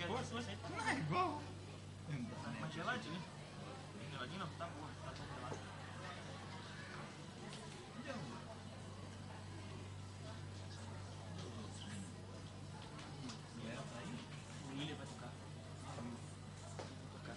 que é gostoso, hein? Não é igual. Tá mais geladinho. Geladinho não, tá boa, tá bom gelado. O William vai tocar. Vou tocar.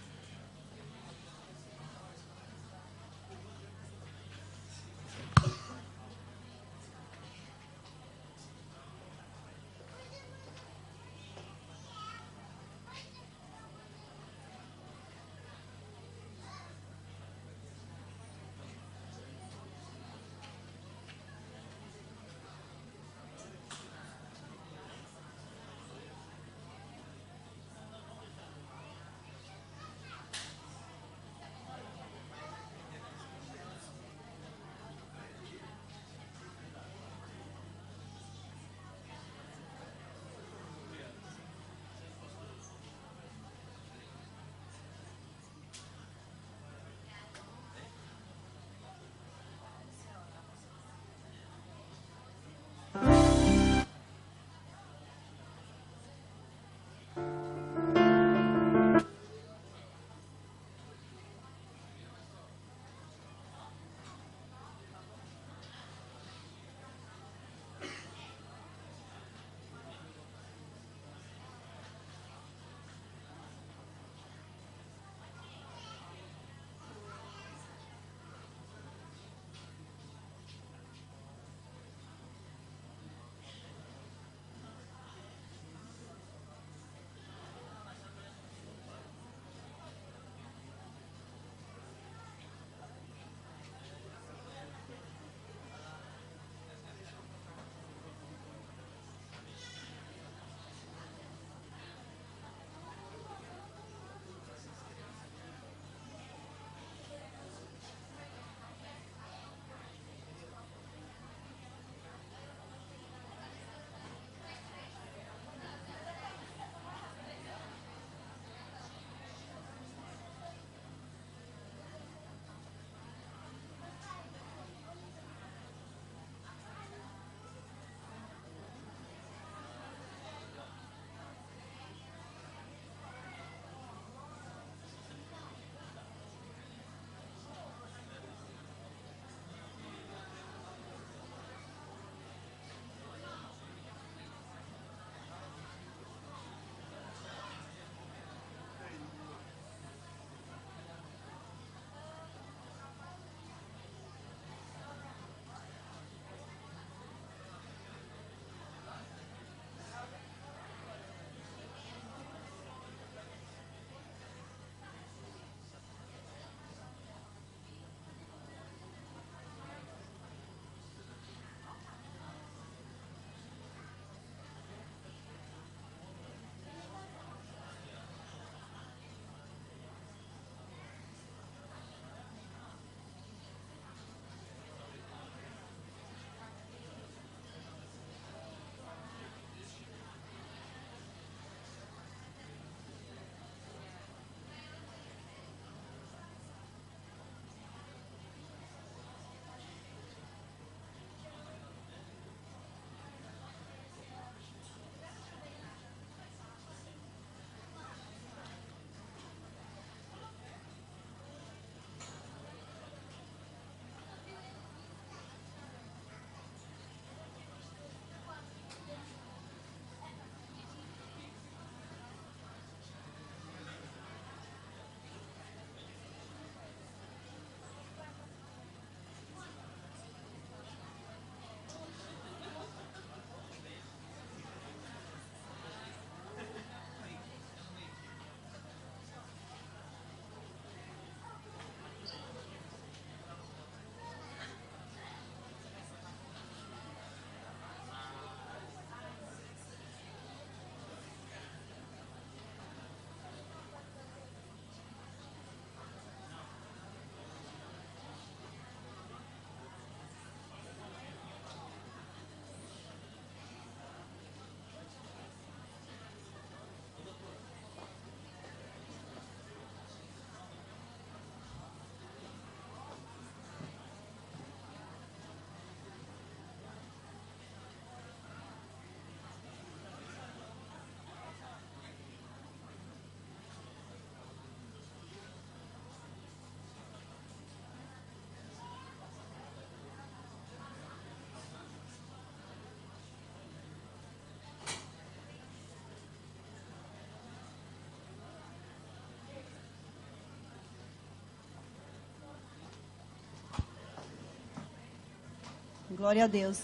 Glória a Deus.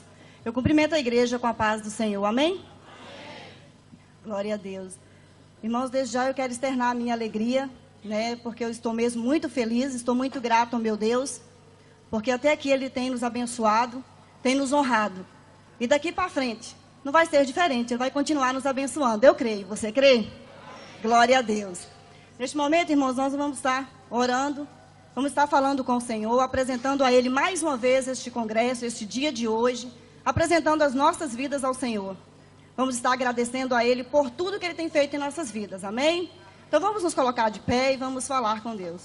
Eu cumprimento a igreja com a paz do Senhor. Amém? Glória a Deus. Irmãos, desde já eu quero externar a minha alegria, né? Porque eu estou mesmo muito feliz, estou muito grato ao meu Deus, porque até aqui Ele tem nos abençoado, tem nos honrado. E daqui para frente não vai ser diferente, Ele vai continuar nos abençoando. Eu creio. Você crê? Glória a Deus. Neste momento, irmãos, nós vamos estar orando, vamos estar falando com o Senhor, apresentando a Ele mais uma vez este congresso, este dia de hoje, apresentando as nossas vidas ao Senhor. Vamos estar agradecendo a Ele por tudo que Ele tem feito em nossas vidas. Amém? Então vamos nos colocar de pé e vamos falar com Deus.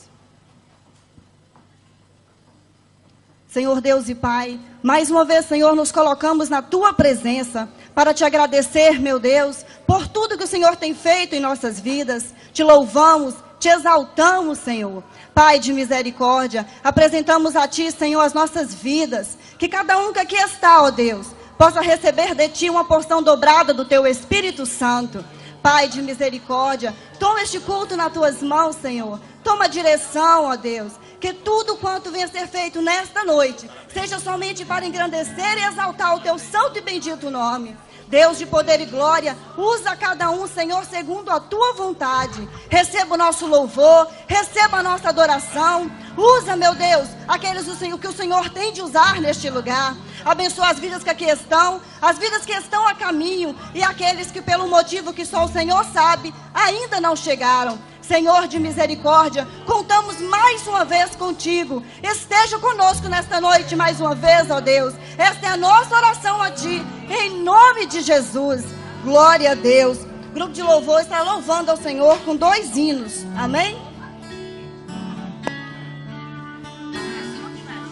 Senhor Deus e Pai, mais uma vez, Senhor, nos colocamos na Tua presença para Te agradecer, meu Deus, por tudo que o Senhor tem feito em nossas vidas. Te louvamos, Te exaltamos, Senhor. Pai de misericórdia, apresentamos a Ti, Senhor, as nossas vidas. Que cada um que aqui está, ó Deus, possa receber de Ti uma porção dobrada do Teu Espírito Santo. Pai de misericórdia, toma este culto nas Tuas mãos, Senhor. Toma direção, ó Deus. Que tudo quanto venha a ser feito nesta noite seja somente para engrandecer e exaltar o Teu santo e bendito nome. Deus de poder e glória, usa cada um, Senhor, segundo a Tua vontade. Receba o nosso louvor, receba a nossa adoração. Usa, meu Deus, aqueles que o Senhor tem de usar neste lugar. Abençoa as vidas que aqui estão, as vidas que estão a caminho e aqueles que, pelo motivo que só o Senhor sabe, ainda não chegaram. Senhor de misericórdia, contamos mais uma vez contigo. Esteja conosco nesta noite mais uma vez, ó Deus. Esta é a nossa oração a Ti, em nome de Jesus. Glória a Deus. O grupo de louvor está louvando ao Senhor com 2 hinos. Amém?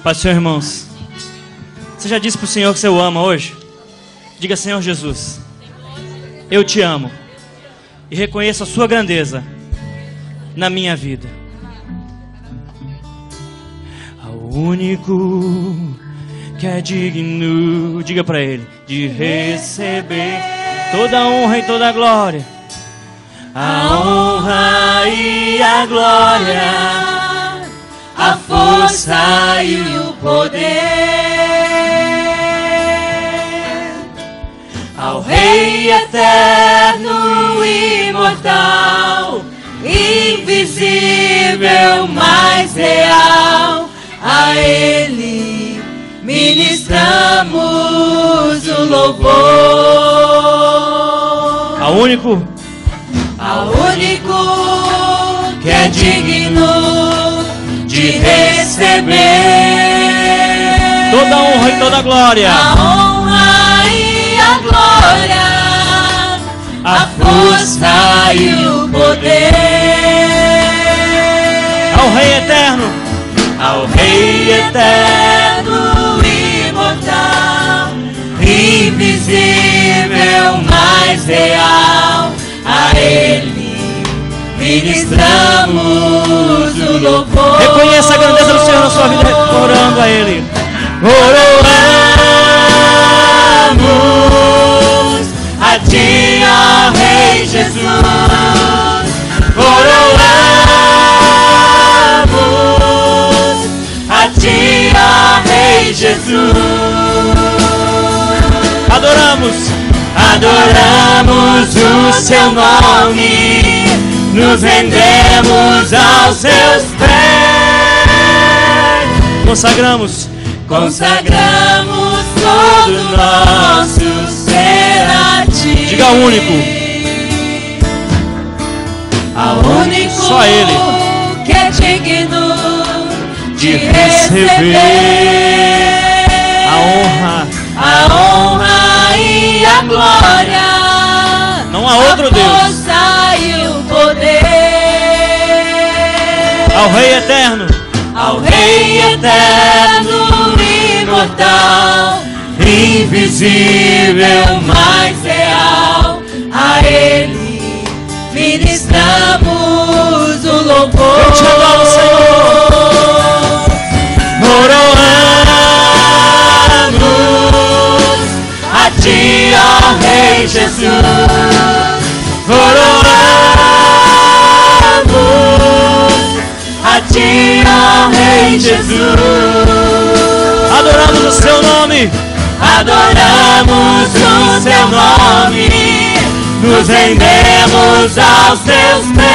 Pai do Senhor, irmãos. Você já disse para o Senhor que você o ama hoje? Diga: Senhor Jesus, eu te amo e reconheço a sua grandeza na minha vida. Ao único que é digno, diga para Ele, de receber toda a honra e toda a glória. A honra e a glória, a força e o poder ao Rei eterno e imortal, invisível, mais real. A Ele ministramos o louvor. Ao único que é digno de receber toda a honra e toda a glória. A honra e a glória, a força e o poder ao Rei eterno, imortal, invisível, mais real. A Ele ministramos o louvor. Reconheça a grandeza do Senhor na sua vida, orando a Ele. Coroamos a Ti, ó Rei Jesus. Coroamos a Ti, ó Rei Jesus. Adoramos o Seu nome, nos rendemos aos Seus pés. Consagramos todo nosso ser a Ti. Diga: ao único, só Ele que é digno de receber a honra e a glória. Não há outro Deus. A força e o poder ao Rei eterno, imortal, invisível, mais real. A Ele ministramos o louvor. Eu te adoro, Senhor. Coroamos a Ti, ó Rei Jesus. Coroamos a Ti, ó Rei Jesus. Adoramos o Seu nome. adoramos o seu nome, nos rendemos aos teus pés.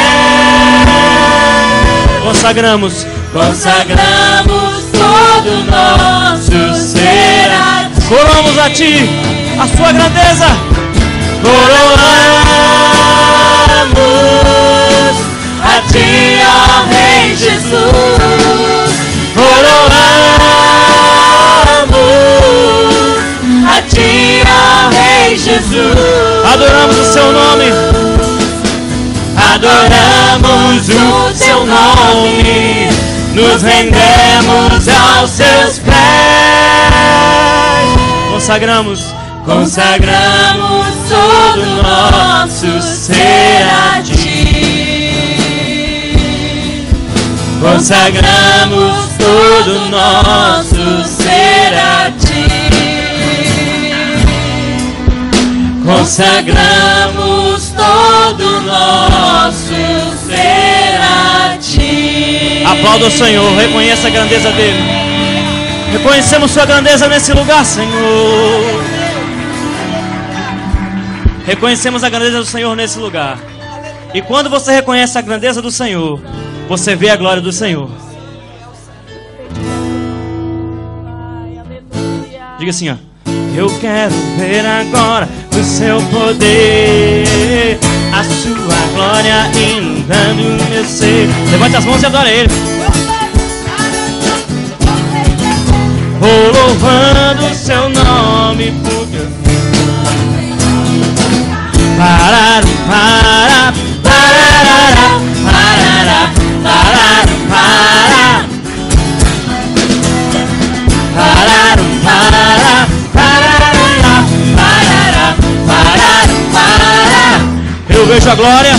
Consagramos todo nosso ser a ti. Coroamos a ti, a sua grandeza. Coroamos a ti, ó Rei Jesus. Coroamos a ti, ó Rei Jesus. Adoramos o seu nome. Adoramos o seu nome. Nos rendemos aos seus pés. Consagramos todo nosso ser a ti. Consagramos todo nosso ser a ti. Consagramos todo nosso ser a ti. Aplauda o Senhor, reconheça a grandeza dele. Reconhecemos sua grandeza nesse lugar, Senhor. Reconhecemos a grandeza do Senhor nesse lugar. E quando você reconhece a grandeza do Senhor, você vê a glória do Senhor. Diga assim, ó. Eu quero ver agora o seu poder, a sua glória inundando o meu ser. Levante as mãos e adore Ele. Vou louvando o seu nome, porque parará, parará, parará, parará, parará, parará, parará, parará, parará, parará, parará. Eu vejo a glória.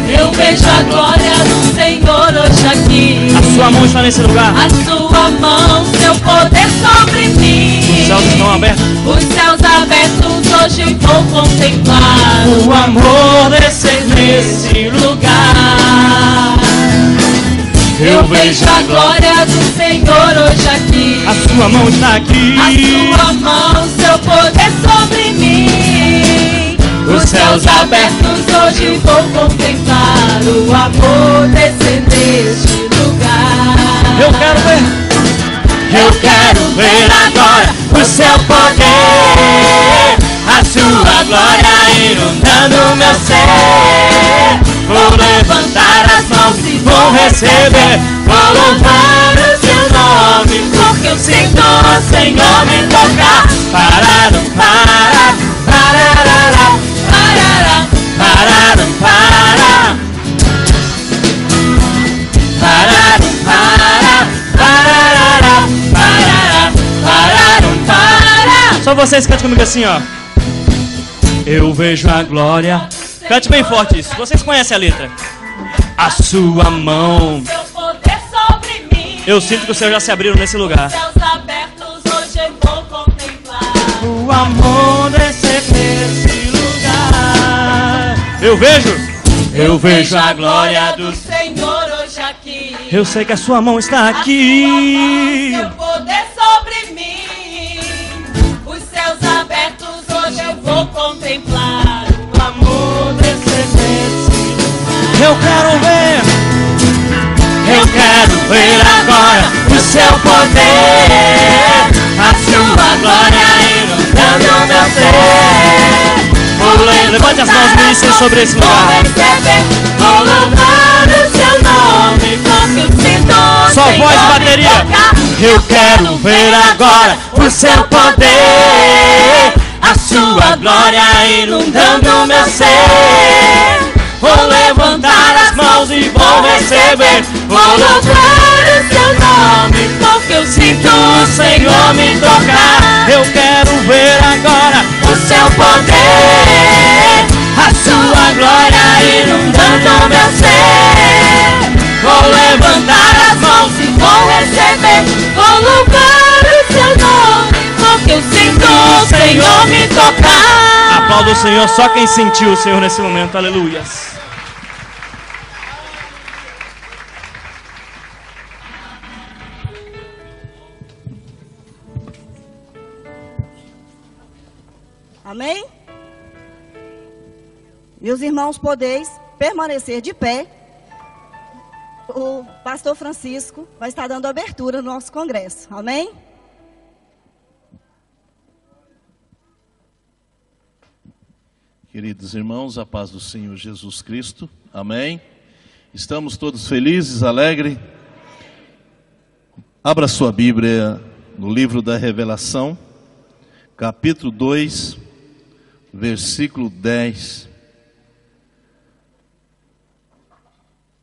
Eu vejo a glória do Senhor hoje aqui. A sua mão está nesse lugar. A sua mão, seu poder sobre mim. Os céus estão abertos. Os céus abertos hoje vou contemplar O amor descer nesse lugar. Eu vejo a glória do Senhor hoje aqui. A sua mão está aqui. A sua mão, seu poder sobre mim. Os céus abertos hoje vou contemplar o amor descer neste lugar. Eu quero ver agora o seu poder, a sua glória inundando meu ser. Vou levantar as mãos e vou receber. Vou louvar o seu nome, porque eu sinto o Senhor me tocar. Parará, parará, parará, parará, parará, parará, parará, parará, parará, parará, parará. Só vocês cantem comigo assim, ó. Eu vejo a glória. Cante bem forte isso. Vocês conhecem a letra. A sua mão. Seu poder sobre mim. Eu sinto que os céus já se abriram nesse lugar. Os céus abertos hoje eu vou contemplar O amor descer nesse lugar. Eu vejo a glória do Senhor hoje aqui. Eu sei que a sua mão está aqui. Seu poder sobre mim. Os céus abertos hoje eu vou contemplar o amor descer nesse lugar. Eu quero ver agora o seu poder, a sua glória inundando meu ser. Levante as mãos e ministrem sobre esse lugar. Vou louvar o seu nome, porque eu sinto só voz e bateria. Eu quero ver agora o seu poder, a sua glória inundando meu ser. Vou levantar as mãos e vou receber. Vou louvar o seu nome, porque eu sinto o Senhor me tocar. Eu quero ver agora o seu poder, a sua glória inundando meu ser. Vou levantar as mãos e vou receber. Vou louvar o seu nome, porque eu sinto o Senhor me tocar. Aplauda o Senhor, só quem sentiu o Senhor nesse momento. Aleluias. Amém? Meus irmãos, podeis permanecer de pé. O pastor Francisco vai estar dando abertura no nosso congresso. Amém? Queridos irmãos, a paz do Senhor Jesus Cristo. Amém? Estamos todos felizes, alegres? Abra sua Bíblia no livro da Revelação, capítulo 2, versículo 10.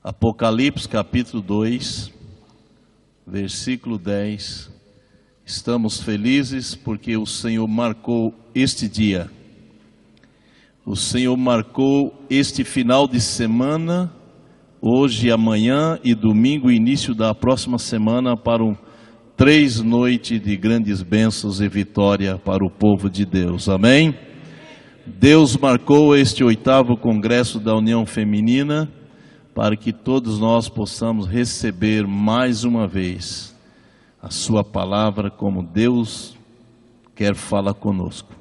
Apocalipse, capítulo 2, versículo 10. Estamos felizes porque o Senhor marcou este dia. O Senhor marcou este final de semana, hoje, amanhã e domingo, início da próxima semana, para 3 noites de grandes bênçãos e vitória para o povo de Deus. Amém? Deus marcou este 8º Congresso da União Feminina para que todos nós possamos receber mais uma vez a sua palavra como Deus quer falar conosco.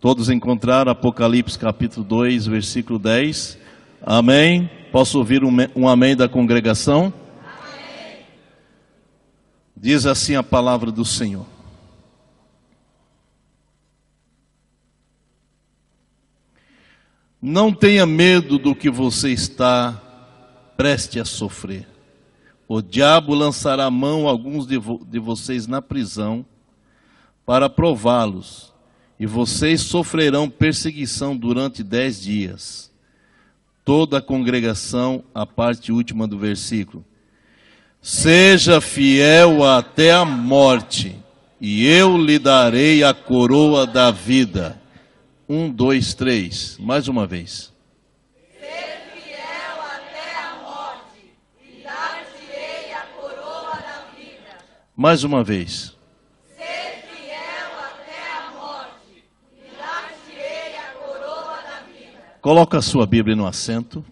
Todos encontraram Apocalipse capítulo 2, versículo 10? Amém? Posso ouvir um amém da congregação? Amém. Diz assim a palavra do Senhor. Não tenha medo do que você está preste a sofrer. O diabo lançará a mão a alguns de vocês na prisão para prová-los, e vocês sofrerão perseguição durante 10 dias. Toda a congregação, a parte última do versículo. Seja fiel até a morte, e eu lhe darei a coroa da vida. 1, 2, 3. Mais uma vez. Mais uma vez. Ser fiel até a morte, e dar-te-ei a coroa da vida. Coloca a sua Bíblia no assento.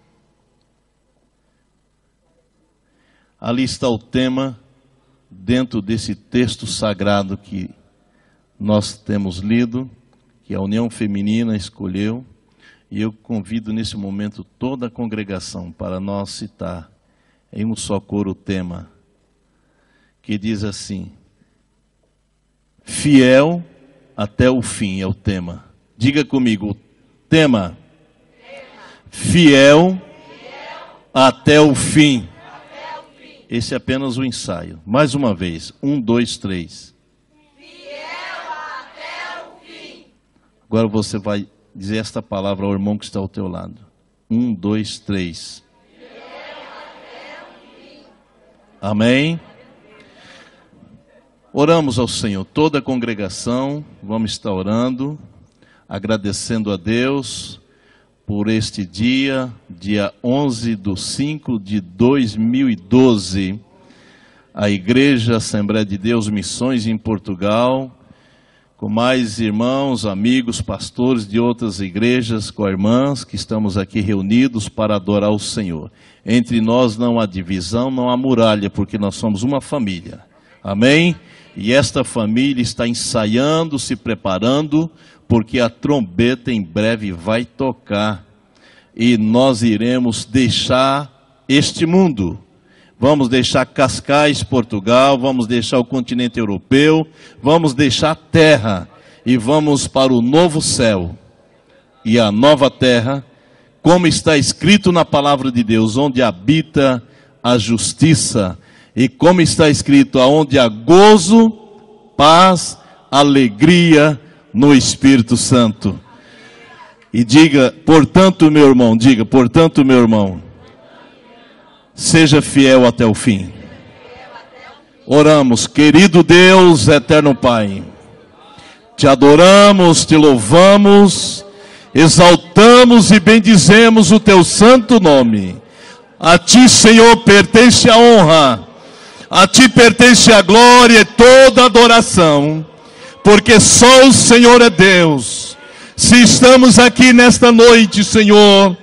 Ali está o tema, dentro desse texto sagrado que nós temos lido, que a União Feminina escolheu. E eu convido nesse momento toda a congregação para nós citar em um só coro o tema, que diz assim: fiel até o fim é o tema. Diga comigo, tema. Fiel até o fim. Esse é apenas o ensaio. Mais uma vez, 1, 2, 3. Fiel até o fim. Agora você vai dizer esta palavra ao irmão que está ao teu lado. 1, 2, 3. Fiel até o fim. Amém? Oramos ao Senhor, toda a congregação, vamos estar orando, agradecendo a Deus por este dia 11/5/2012, a Igreja Assembleia de Deus Missões em Portugal, com mais irmãos, amigos, pastores de outras igrejas, com irmãs, que estamos aqui reunidos para adorar o Senhor. Entre nós não há divisão, não há muralha, porque nós somos uma família. Amém? E esta família está ensaiando, se preparando, porque a trombeta em breve vai tocar. E nós iremos deixar este mundo. Vamos deixar Cascais, Portugal, vamos deixar o continente europeu, vamos deixar a terra e vamos para o novo céu e a nova terra, como está escrito na palavra de Deus, onde habita a justiça. E como está escrito, aonde há gozo, paz, alegria no Espírito Santo. E diga, portanto, meu irmão, seja fiel até o fim. Oramos, querido Deus, eterno Pai, te adoramos, te louvamos, exaltamos e bendizemos o teu santo nome. A ti, Senhor, pertence a honra. A ti pertence a glória e toda a adoração, porque só o Senhor é Deus. Se estamos aqui nesta noite, Senhor,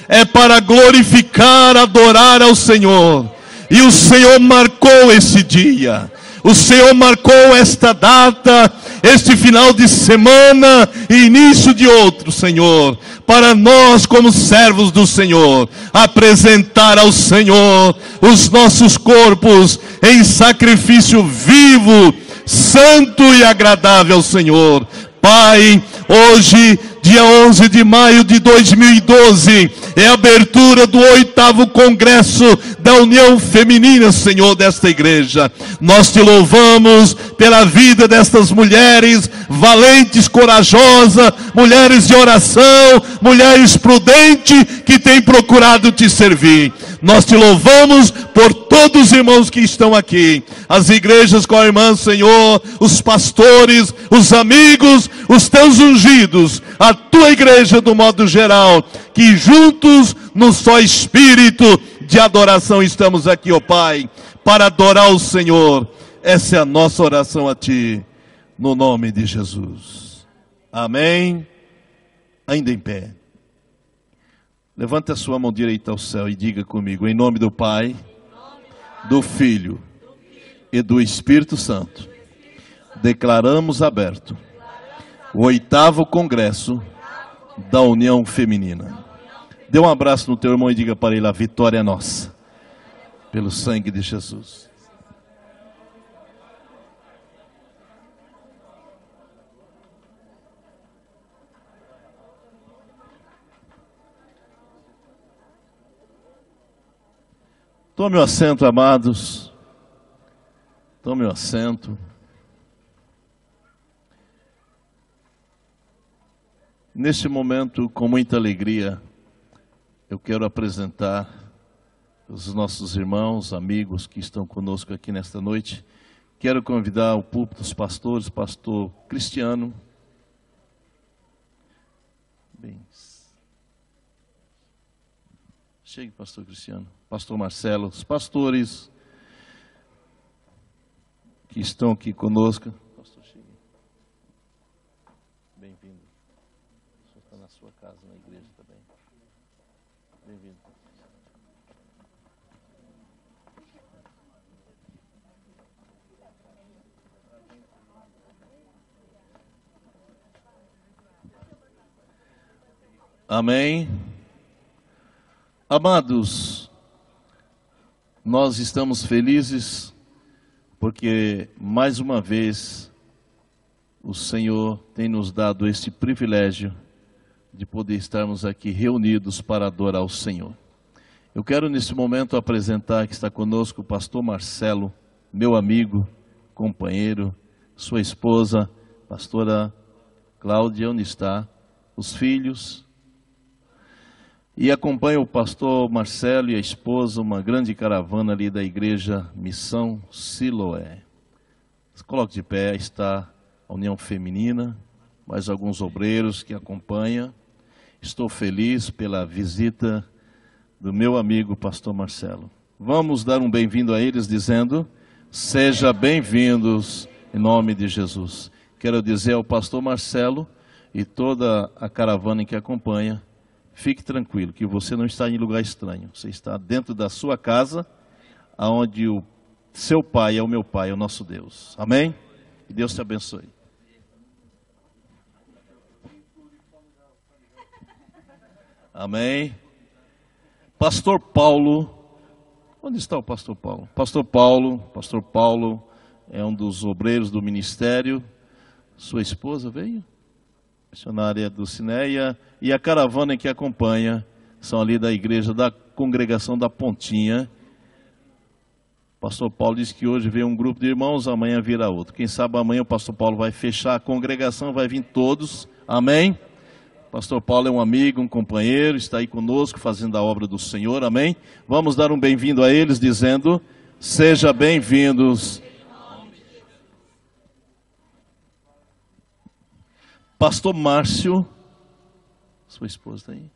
é para glorificar, adorar ao Senhor. E o Senhor marcou esse dia. O Senhor marcou esta data, este final de semana, e início de outro, Senhor, para nós como servos do Senhor, apresentar ao Senhor os nossos corpos em sacrifício vivo, santo e agradável ao Senhor. Pai, hoje, dia 11 de maio de 2012, é a abertura do 8º Congresso da União Feminina, Senhor, desta igreja. Nós te louvamos pela vida destas mulheres valentes, corajosas, mulheres de oração, mulheres prudentes que têm procurado te servir. Nós te louvamos por todos os irmãos que estão aqui, as igrejas com a irmã, Senhor, os pastores, os amigos, os teus ungidos, a tua igreja do modo geral, que juntos no só espírito de adoração estamos aqui, ó Pai, para adorar o Senhor. Essa é a nossa oração a ti, no nome de Jesus. Amém. Ainda em pé. Levante a sua mão direita ao céu e diga comigo, em nome do Pai, do Filho e do Espírito Santo, declaramos aberto o 8º Congresso da União Feminina. Dê um abraço no teu irmão e diga para ele, a vitória é nossa, pelo sangue de Jesus. Tome o assento, amados. Tome o assento. Neste momento, com muita alegria, eu quero apresentar os nossos irmãos, amigos que estão conosco aqui nesta noite. Quero convidar ao púlpito os pastores, pastor Cristiano. Chegue, pastor Cristiano. Pastor Marcelo, os pastores que estão aqui conosco. Pastor, chegue. Bem-vindo. O senhor está na sua casa, na igreja também. Bem-vindo. Amém. Amados, nós estamos felizes porque mais uma vez o Senhor tem nos dado este privilégio de poder estarmos aqui reunidos para adorar o Senhor. Eu quero nesse momento apresentar que está conosco o pastor Marcelo, meu amigo, companheiro, sua esposa, pastora Cláudia, onde está, os filhos. E acompanha o pastor Marcelo e a esposa, uma grande caravana ali da igreja Missão Siloé. Coloque de pé, está a União Feminina, mais alguns obreiros que acompanham. Estou feliz pela visita do meu amigo pastor Marcelo. Vamos dar um bem-vindo a eles dizendo, seja bem-vindos em nome de Jesus. Quero dizer ao pastor Marcelo e toda a caravana que acompanha, fique tranquilo, que você não está em lugar estranho. Você está dentro da sua casa, onde o seu pai é o meu pai, é o nosso Deus. Amém? Que Deus te abençoe. Amém. Pastor Paulo. Onde está o pastor Paulo? Pastor Paulo é um dos obreiros do ministério. Sua esposa veio? Missionária Dulcineia, e a caravana que acompanha são ali da igreja da congregação da Pontinha. Pastor Paulo disse que hoje veio um grupo de irmãos, amanhã virá outro. Quem sabe amanhã o pastor Paulo vai fechar a congregação, vai vir todos. Amém? Pastor Paulo é um amigo, um companheiro, está aí conosco fazendo a obra do Senhor. Amém? Vamos dar um bem-vindo a eles dizendo, seja bem-vindos. Pastor Márcio, sua esposa está aí?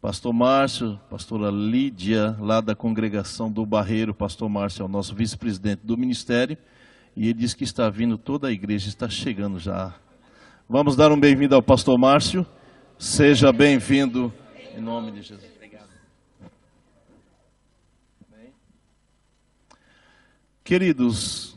Pastor Márcio, pastora Lídia, lá da congregação do Barreiro. Pastor Márcio é o nosso vice-presidente do ministério. E ele diz que está vindo, toda a igreja está chegando já. Vamos dar um bem-vindo ao pastor Márcio. Seja bem-vindo em nome de Jesus. Obrigado. Queridos,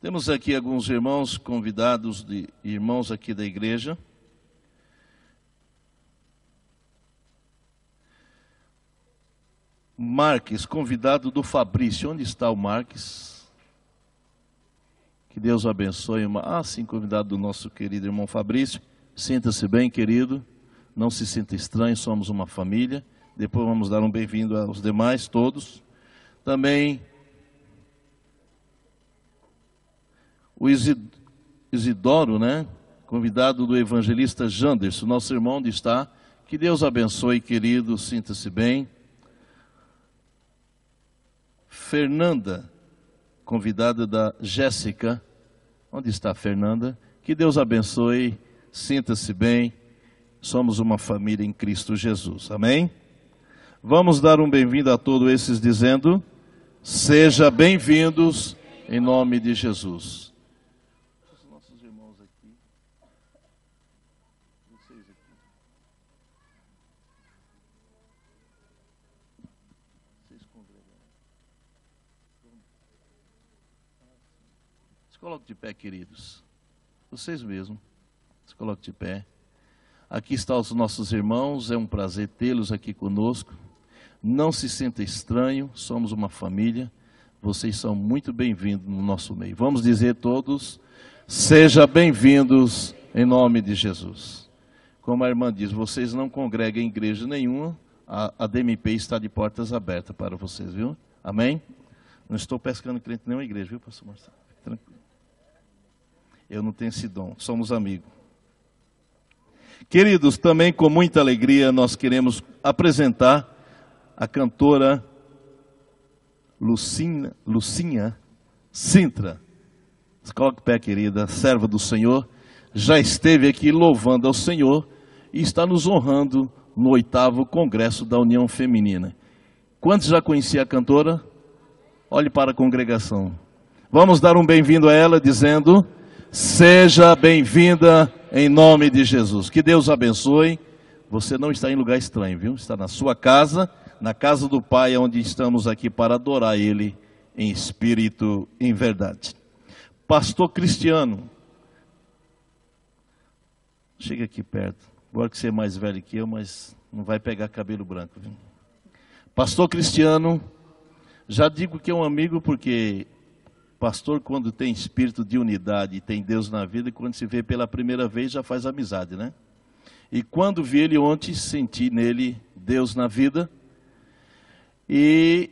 Temos aqui alguns irmãos convidados, irmãos aqui da igreja. Marques, convidado do Fabrício. Onde está o Marques? Que Deus o abençoe. Sim, convidado do nosso querido irmão Fabrício. Sinta-se bem, querido. Não se sinta estranho, somos uma família. Depois vamos dar um bem-vindo aos demais, todos. Também o Isidoro, né? Convidado do evangelista Janderson, nosso irmão, onde está? Que Deus abençoe, querido. Sinta-se bem. Fernanda, convidada da Jéssica. Onde está a Fernanda? Que Deus abençoe, sinta-se bem. Somos uma família em Cristo Jesus. Amém? Vamos dar um bem-vindo a todos esses dizendo: seja bem-vindos em nome de Jesus. Os nossos irmãos aqui. Vocês aqui. Vocês congregaram. Se coloquem de pé, queridos. Vocês mesmos. Se coloquem de pé. Aqui estão os nossos irmãos. É um prazer tê-los aqui conosco. Não se sinta estranho. Somos uma família. Vocês são muito bem-vindos no nosso meio. Vamos dizer todos: seja bem-vindos em nome de Jesus. Como a irmã diz, vocês não congregam em igreja nenhuma. A DMP está de portas abertas para vocês, viu? Amém? Não estou pescando crente em nenhuma igreja, viu, pastor Marcelo? Tranquilo. Eu não tenho esse dom, somos amigos. Queridos, também com muita alegria nós queremos apresentar a cantora Lucinha Sintra. Coloque o pé, querida, serva do Senhor. Já esteve aqui louvando ao Senhor e está nos honrando no 8º Congresso da União Feminina. Quantos já conheciam a cantora? Olhe para a congregação. Vamos dar um bem-vindo a ela dizendo: seja bem-vinda em nome de Jesus. Que Deus abençoe. Você não está em lugar estranho, viu? Está na sua casa, na casa do Pai, onde estamos aqui para adorar Ele em espírito e em verdade. Pastor Cristiano, chega aqui perto. Agora que você é mais velho que eu, mas não vai pegar cabelo branco, viu? Pastor Cristiano, já digo que é um amigo porque pastor, quando tem espírito de unidade e tem Deus na vida, quando se vê pela primeira vez, já faz amizade, né? E quando vi ele ontem, senti nele Deus na vida. E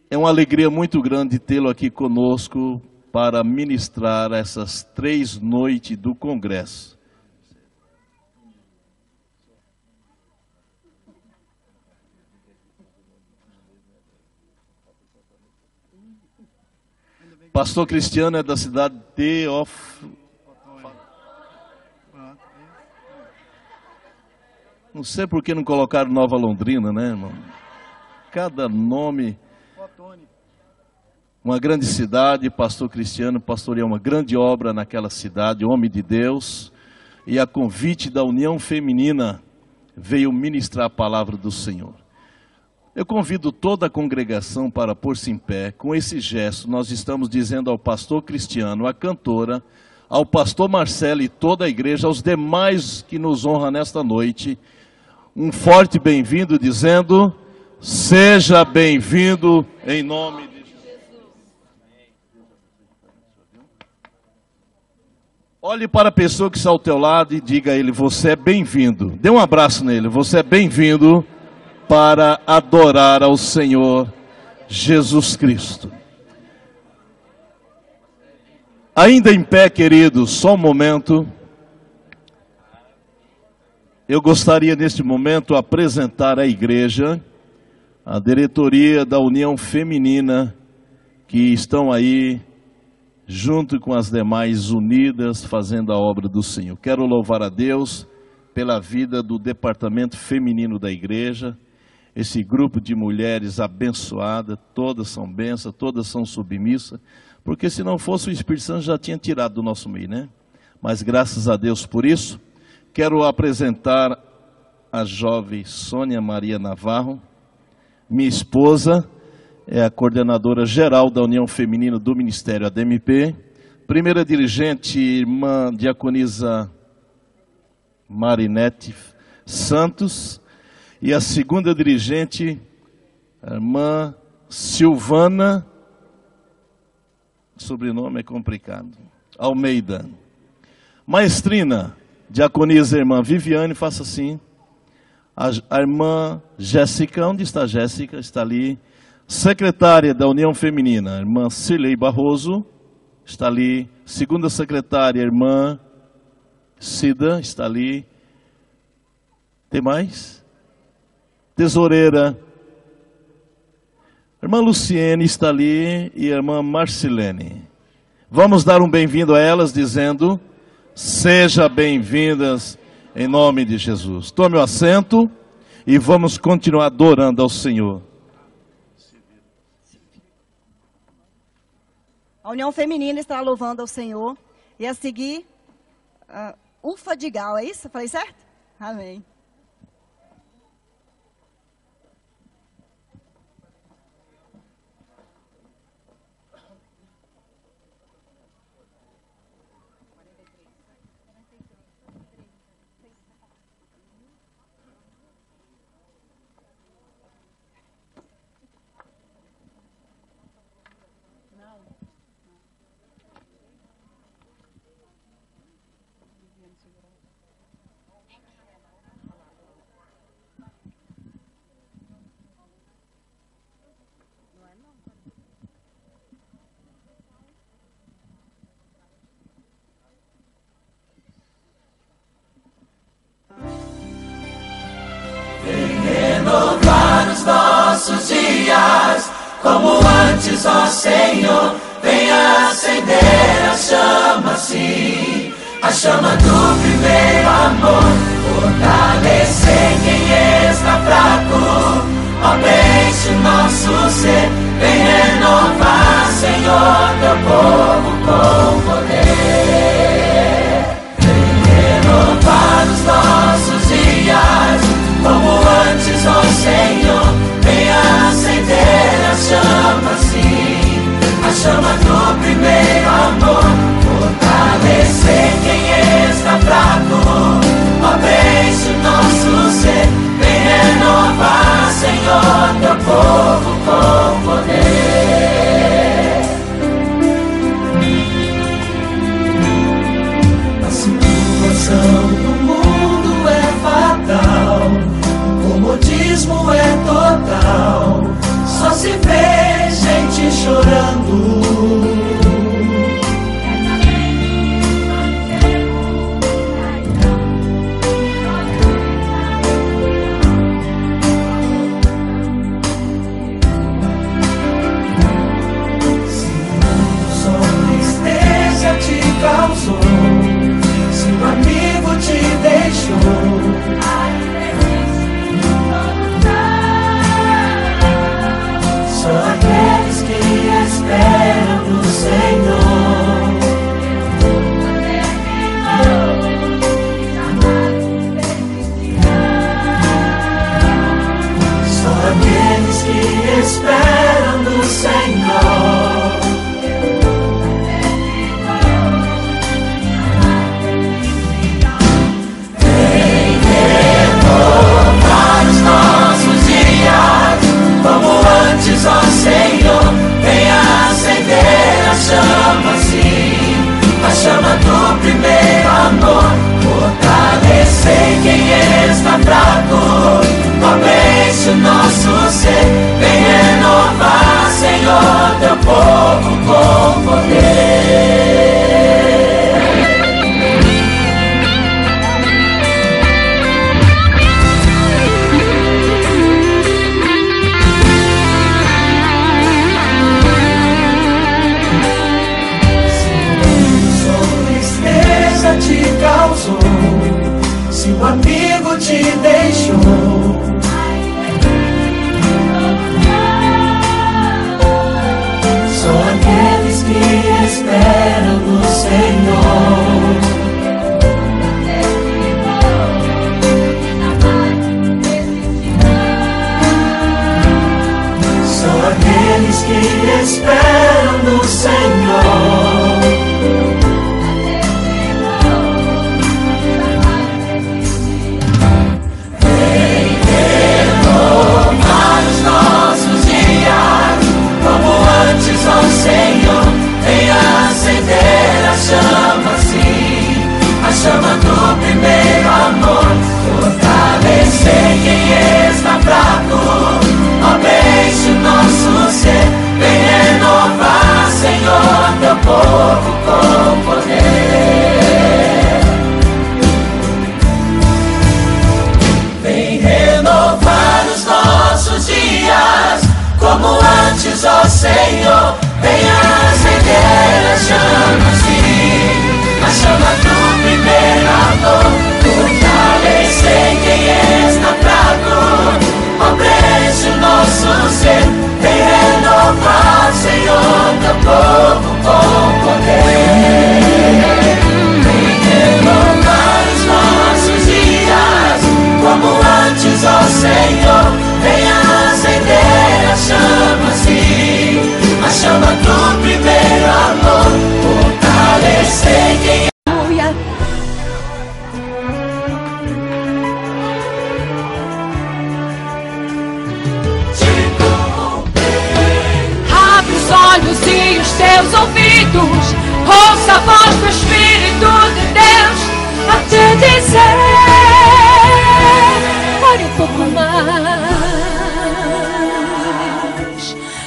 é uma alegria muito grande tê-lo aqui conosco para ministrar essas 3 noites do congresso. Pastor Cristiano é da cidade de Não sei por que não colocaram Nova Londrina, né, irmão? Cada nome. Uma grande cidade. Pastor Cristiano pastoreou uma grande obra naquela cidade, homem de Deus. E a convite da União Feminina veio ministrar a palavra do Senhor. Eu convido toda a congregação para pôr-se em pé. Com esse gesto, nós estamos dizendo ao pastor Cristiano, à cantora, ao pastor Marcelo e toda a igreja, aos demais que nos honram nesta noite, um forte bem-vindo, dizendo: seja bem-vindo em nome de Jesus. Olhe para a pessoa que está ao teu lado e diga a ele: você é bem-vindo. Dê um abraço nele. Você é bem-vindo para adorar ao Senhor Jesus Cristo. Ainda em pé, queridos, só um momento. Eu gostaria neste momento apresentar à igreja, a diretoria da União Feminina, que estão aí, junto com as demais unidas, fazendo a obra do Senhor. Quero louvar a Deus pela vida do departamento feminino da igreja, esse grupo de mulheres abençoadas, todas são bênçãos, todas são submissas, porque se não fosse o Espírito Santo já tinha tirado do nosso meio, né? Mas graças a Deus por isso. Quero apresentar a jovem Sônia Maria Navarro, minha esposa, é a coordenadora geral da União Feminina do Ministério ADMP. Primeira dirigente, irmã Diaconisa Marinete Santos. E a segunda dirigente, a irmã Silvana, sobrenome é complicado, Almeida. Maestrina, Diaconisa, irmã Viviane, faça assim. A irmã Jéssica, onde está a Jéssica? Está ali. Secretária da União Feminina, a irmã Cirlei Barroso, está ali. Segunda secretária, a irmã Cida, está ali. Tem mais? Tesoureira, a irmã Luciene está ali e a irmã Marcilene. Vamos dar um bem-vindo a elas, dizendo: seja bem-vindas em nome de Jesus. Tome o assento e vamos continuar adorando ao Senhor. A União Feminina está louvando ao Senhor. E a seguir, Ufa de Gal, é isso? Falei certo? Amém. Renovar os nossos dias, como antes, ó Senhor, venha acender a chama, sim, a chama do primeiro amor, fortalecer quem está fraco, ó preenche o nosso ser, vem renovar, Senhor, teu povo com poder, vem renovar os nossos dias, como antes, ó Senhor, venha acender a chama, sim, a chama do primeiro amor, fortalecer quem está fraco, ó preenche o nosso ser, vem renovar, Senhor, teu povo com poder. A situação do mundo é fatal, o comodismo é total, só se vê gente chorando. Se só tristeza te causou, se um amigo te deixou, só aqueles que esperam no povo com poder. Vem renovar os nossos dias, como antes, ó Senhor. Vem acender as chamas, sim, a chama do primeiro amor. Fortalecer quem está fraco, oferece o nosso ser. Vem renovar, Senhor, teu povo com poder. Vem renovar os nossos dias, como antes, ó Senhor. Vem acender as chamas, sim, a chama do primeiro amor. Fortalecer quem é. Abre os olhos e os teus ouvidos, ouça a voz do Espírito de Deus a te dizer: ore um pouco mais,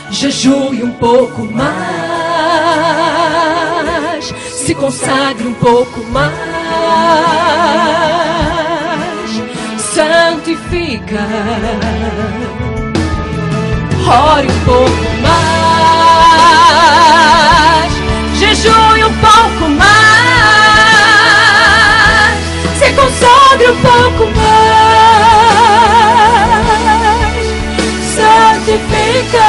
jejue um pouco mais, se consagre um pouco mais, santifica. Ore um pouco mais, jejue um pouco mais, se consagre um pouco mais, santifica.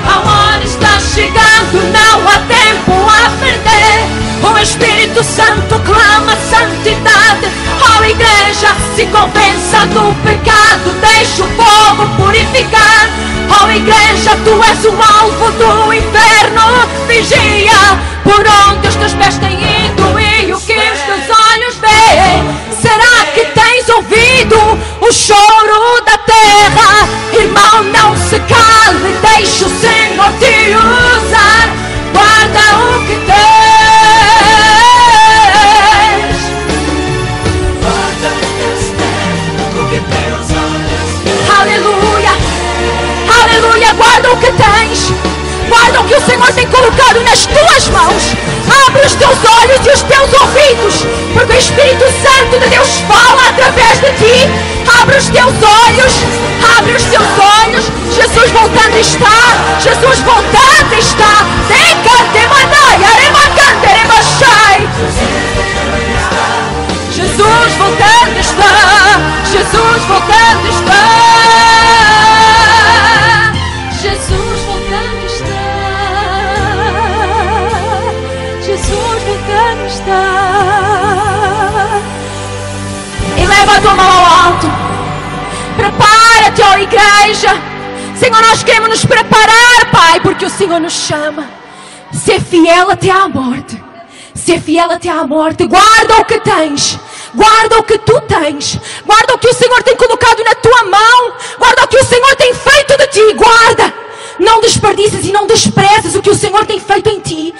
A hora está chegando, não há tempo a perder. O Espírito Santo clama santidade. Ó igreja, se convença do pecado, deixa o fogo purificar. Ó igreja, tu és o alvo do inferno. Vigia por onde os teus pés têm ido e o que os teus olhos veem. Será que tens ouvido o choro da terra? Irmão, não se cale, deixa o Senhor te usar. Guarda o que tens. Aleluia, aleluia, guarda o que tens, guarda o que o Senhor tem colocado nas tuas mãos. Abre os teus olhos e os teus ouvidos, porque o Espírito Santo de Deus fala através de ti. Abre os teus olhos, abre os teus olhos. Jesus voltando está, Jesus voltando está. Jesus voltando está, Jesus voltando está, Jesus voltando está, Jesus voltando está. E leva a tua mão ao alto. Prepara-te, ó igreja. Senhor, nós queremos nos preparar, Pai, porque o Senhor nos chama. Ser fiel até à morte. Ser fiel até à morte. Guarda o que tens. Guarda o que tu tens. Guarda o que o Senhor tem colocado na tua mão. Guarda o que o Senhor tem feito de ti. Guarda. Não desperdices e não desprezes o que o Senhor tem feito em ti.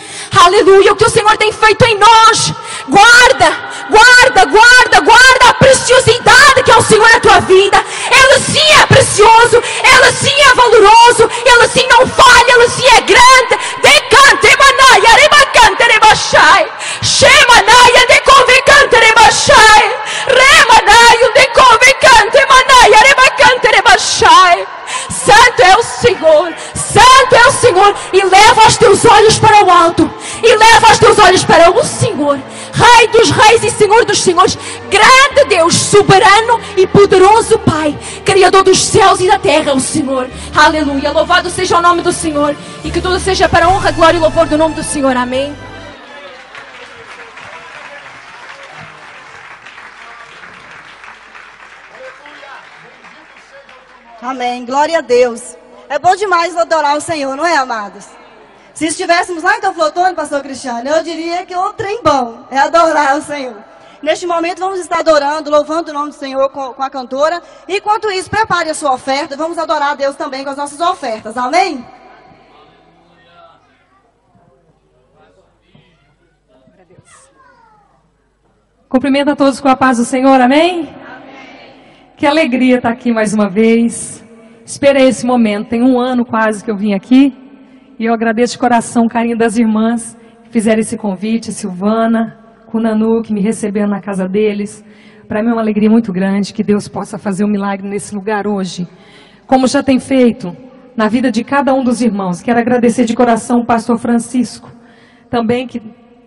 Aleluia. O que o Senhor tem feito em nós. Guarda. Guarda, guarda, guarda a preciosidade que é o Senhor na tua vida. Ele sim é precioso. Ele sim é valoroso. Ele sim não falha. Ele sim é grande. Decante manaya rebacante rebachai. Shemanaya decovecante rebachai. Remanaio decovecante manaya rebacante rebachai. Santo é o Senhor. Santo é o Senhor. E leva os teus olhos para o alto. E leva os teus olhos para o Senhor. Rei dos reis e Senhor dos senhores. Grande Deus, soberano e poderoso Pai, Criador dos céus e da terra, o Senhor. Aleluia. Louvado seja o nome do Senhor. E que tudo seja para a honra, glória e louvor do nome do Senhor. Amém. Amém. Glória a Deus. É bom demais adorar o Senhor, não é, amados? Se estivéssemos lá em Teoflotone, pastor Cristiano, eu diria que é um trem bom, é adorar o Senhor. Neste momento vamos estar adorando, louvando o nome do Senhor com a cantora. Enquanto isso, prepare a sua oferta, vamos adorar a Deus também com as nossas ofertas, amém? Cumprimento a todos com a paz do Senhor, amém? Que alegria estar aqui mais uma vez. Esperei esse momento, tem um ano quase que eu vim aqui. E eu agradeço de coração o carinho das irmãs que fizeram esse convite, a Silvana, com o Nanu, que me receberam na casa deles. Para mim é uma alegria muito grande que Deus possa fazer um milagre nesse lugar hoje, como já tem feito na vida de cada um dos irmãos. Quero agradecer de coração o pastor Francisco, também, que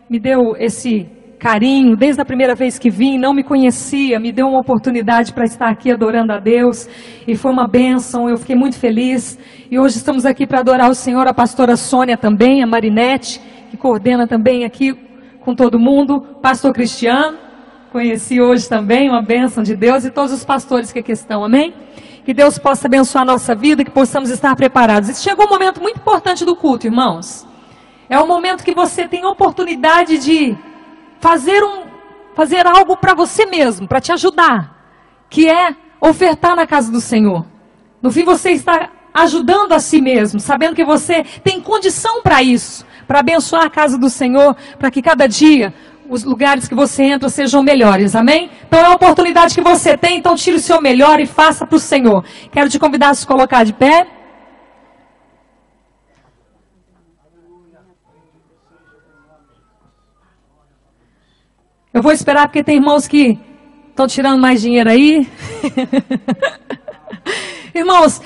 me deu esse carinho, desde a primeira vez que vim, não me conhecia, me deu uma oportunidade para estar aqui adorando a Deus, e foi uma bênção, eu fiquei muito feliz, e hoje estamos aqui para adorar o Senhor, a pastora Sônia também, a Marinete, que coordena também aqui com todo mundo, pastor Cristiano, conheci hoje também, uma bênção de Deus, e todos os pastores que aqui estão, amém? Que Deus possa abençoar a nossa vida, que possamos estar preparados. E chegou um momento muito importante do culto, irmãos. É um momento que você tem a oportunidade de fazer algo para você mesmo, para te ajudar, que é ofertar na casa do Senhor. No fim, você está ajudando a si mesmo, sabendo que você tem condição para isso, para abençoar a casa do Senhor, para que cada dia os lugares que você entra sejam melhores, amém? Então é a oportunidade que você tem, então tire o seu melhor e faça para o Senhor. Quero te convidar a se colocar de pé. Eu vou esperar porque tem irmãos que estão tirando mais dinheiro aí. Irmãos,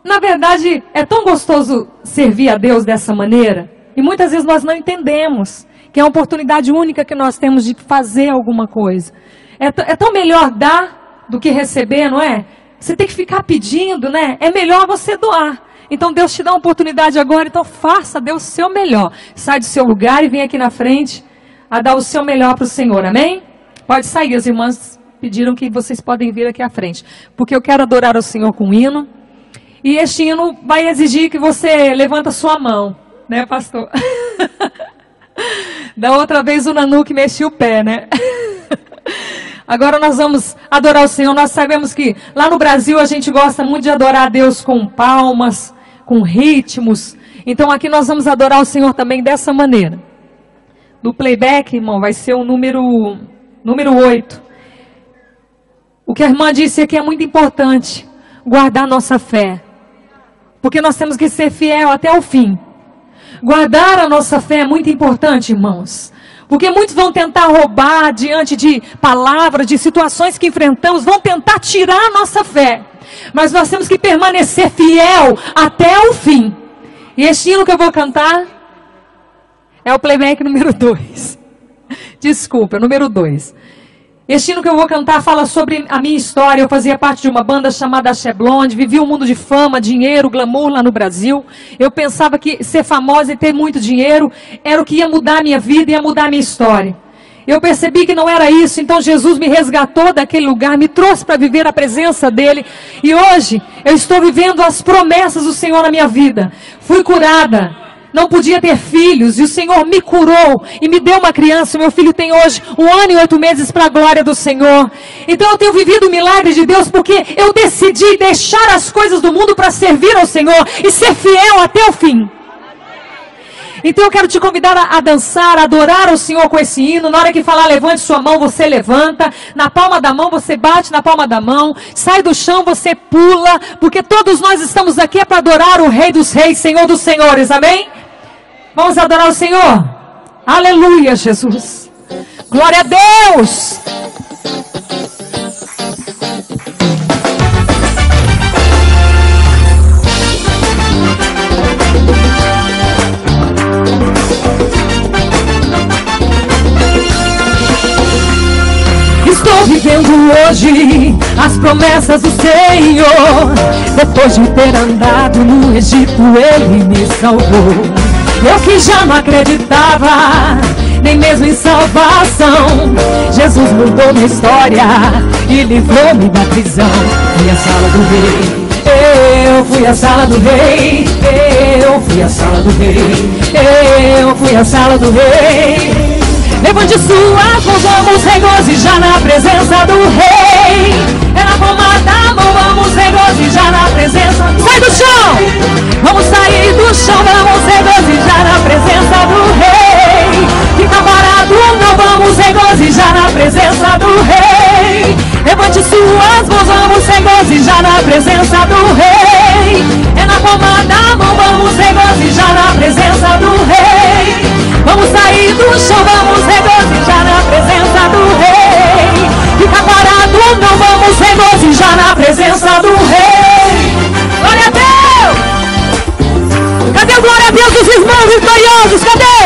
na verdade é tão gostoso servir a Deus dessa maneira, e muitas vezes nós não entendemos que é uma oportunidade única que nós temos de fazer alguma coisa. É tão melhor dar do que receber, não é? Você tem que ficar pedindo, né? É melhor você doar. Então Deus te dá uma oportunidade agora, então faça Deus o seu melhor. Sai do seu lugar e vem aqui na frente a dar o seu melhor para o Senhor, amém? Pode sair, as irmãs pediram que vocês podem vir aqui à frente, porque eu quero adorar o Senhor com um hino, e este hino vai exigir que você levanta a sua mão, né, pastor? Da outra vez o Nanu que mexia o pé, né? Agora nós vamos adorar o Senhor. Nós sabemos que lá no Brasil a gente gosta muito de adorar a Deus com palmas, com ritmos. Então aqui nós vamos adorar o Senhor também dessa maneira. No playback, irmão, vai ser o número 8. O que a irmã disse aqui é muito importante. Guardar nossa fé. Porque nós temos que ser fiel até o fim. Guardar a nossa fé é muito importante, irmãos. Porque muitos vão tentar roubar diante de palavras, de situações que enfrentamos, vão tentar tirar a nossa fé. Mas nós temos que permanecer fiel até o fim. E este hino que eu vou cantar é o playback número 2. Desculpa, número 2. Este hino que eu vou cantar fala sobre a minha história. Eu fazia parte de uma banda chamada Axé Blonde, vivia um mundo de fama, dinheiro, glamour lá no Brasil. Eu pensava que ser famosa e ter muito dinheiro era o que ia mudar a minha vida, ia mudar a minha história. Eu percebi que não era isso, então Jesus me resgatou daquele lugar, me trouxe para viver a presença dEle. E hoje eu estou vivendo as promessas do Senhor na minha vida. Fui curada. Não podia ter filhos, e o Senhor me curou e me deu uma criança. Meu filho tem hoje 1 ano e 8 meses para a glória do Senhor. Então eu tenho vivido o milagre de Deus porque eu decidi deixar as coisas do mundo para servir ao Senhor e ser fiel até o fim. Então eu quero te convidar a dançar, a adorar o Senhor com esse hino. Na hora que falar levante sua mão, você levanta. Na palma da mão, você bate na palma da mão. Sai do chão, você pula. Porque todos nós estamos aqui para adorar o Rei dos Reis, Senhor dos Senhores, amém? Vamos adorar o Senhor. Aleluia, Jesus. Glória a Deus. Estou vivendo hoje as promessas do Senhor. Depois de ter andado no Egito, Ele me salvou. Eu que já não acreditava, nem mesmo em salvação, Jesus mudou minha história e livrou-me da prisão. Fui à sala do rei, eu fui à sala do rei, eu fui à sala do rei, eu fui à sala do rei. Levante suas mãos, vamos regozijar na presença do rei. É na palma da mão, vamos regozijar na presença do rei. Sai do chão! Vamos sair do chão, vamos regozijar na presença do rei. Fica parado, não, vamos regozijar na presença do rei. Levante suas mãos, vamos regozijar na presença do rei. É na palma da mão, vamos regozijar na Cadê o glória a Deus dos irmãos vitoriosos? Cadê?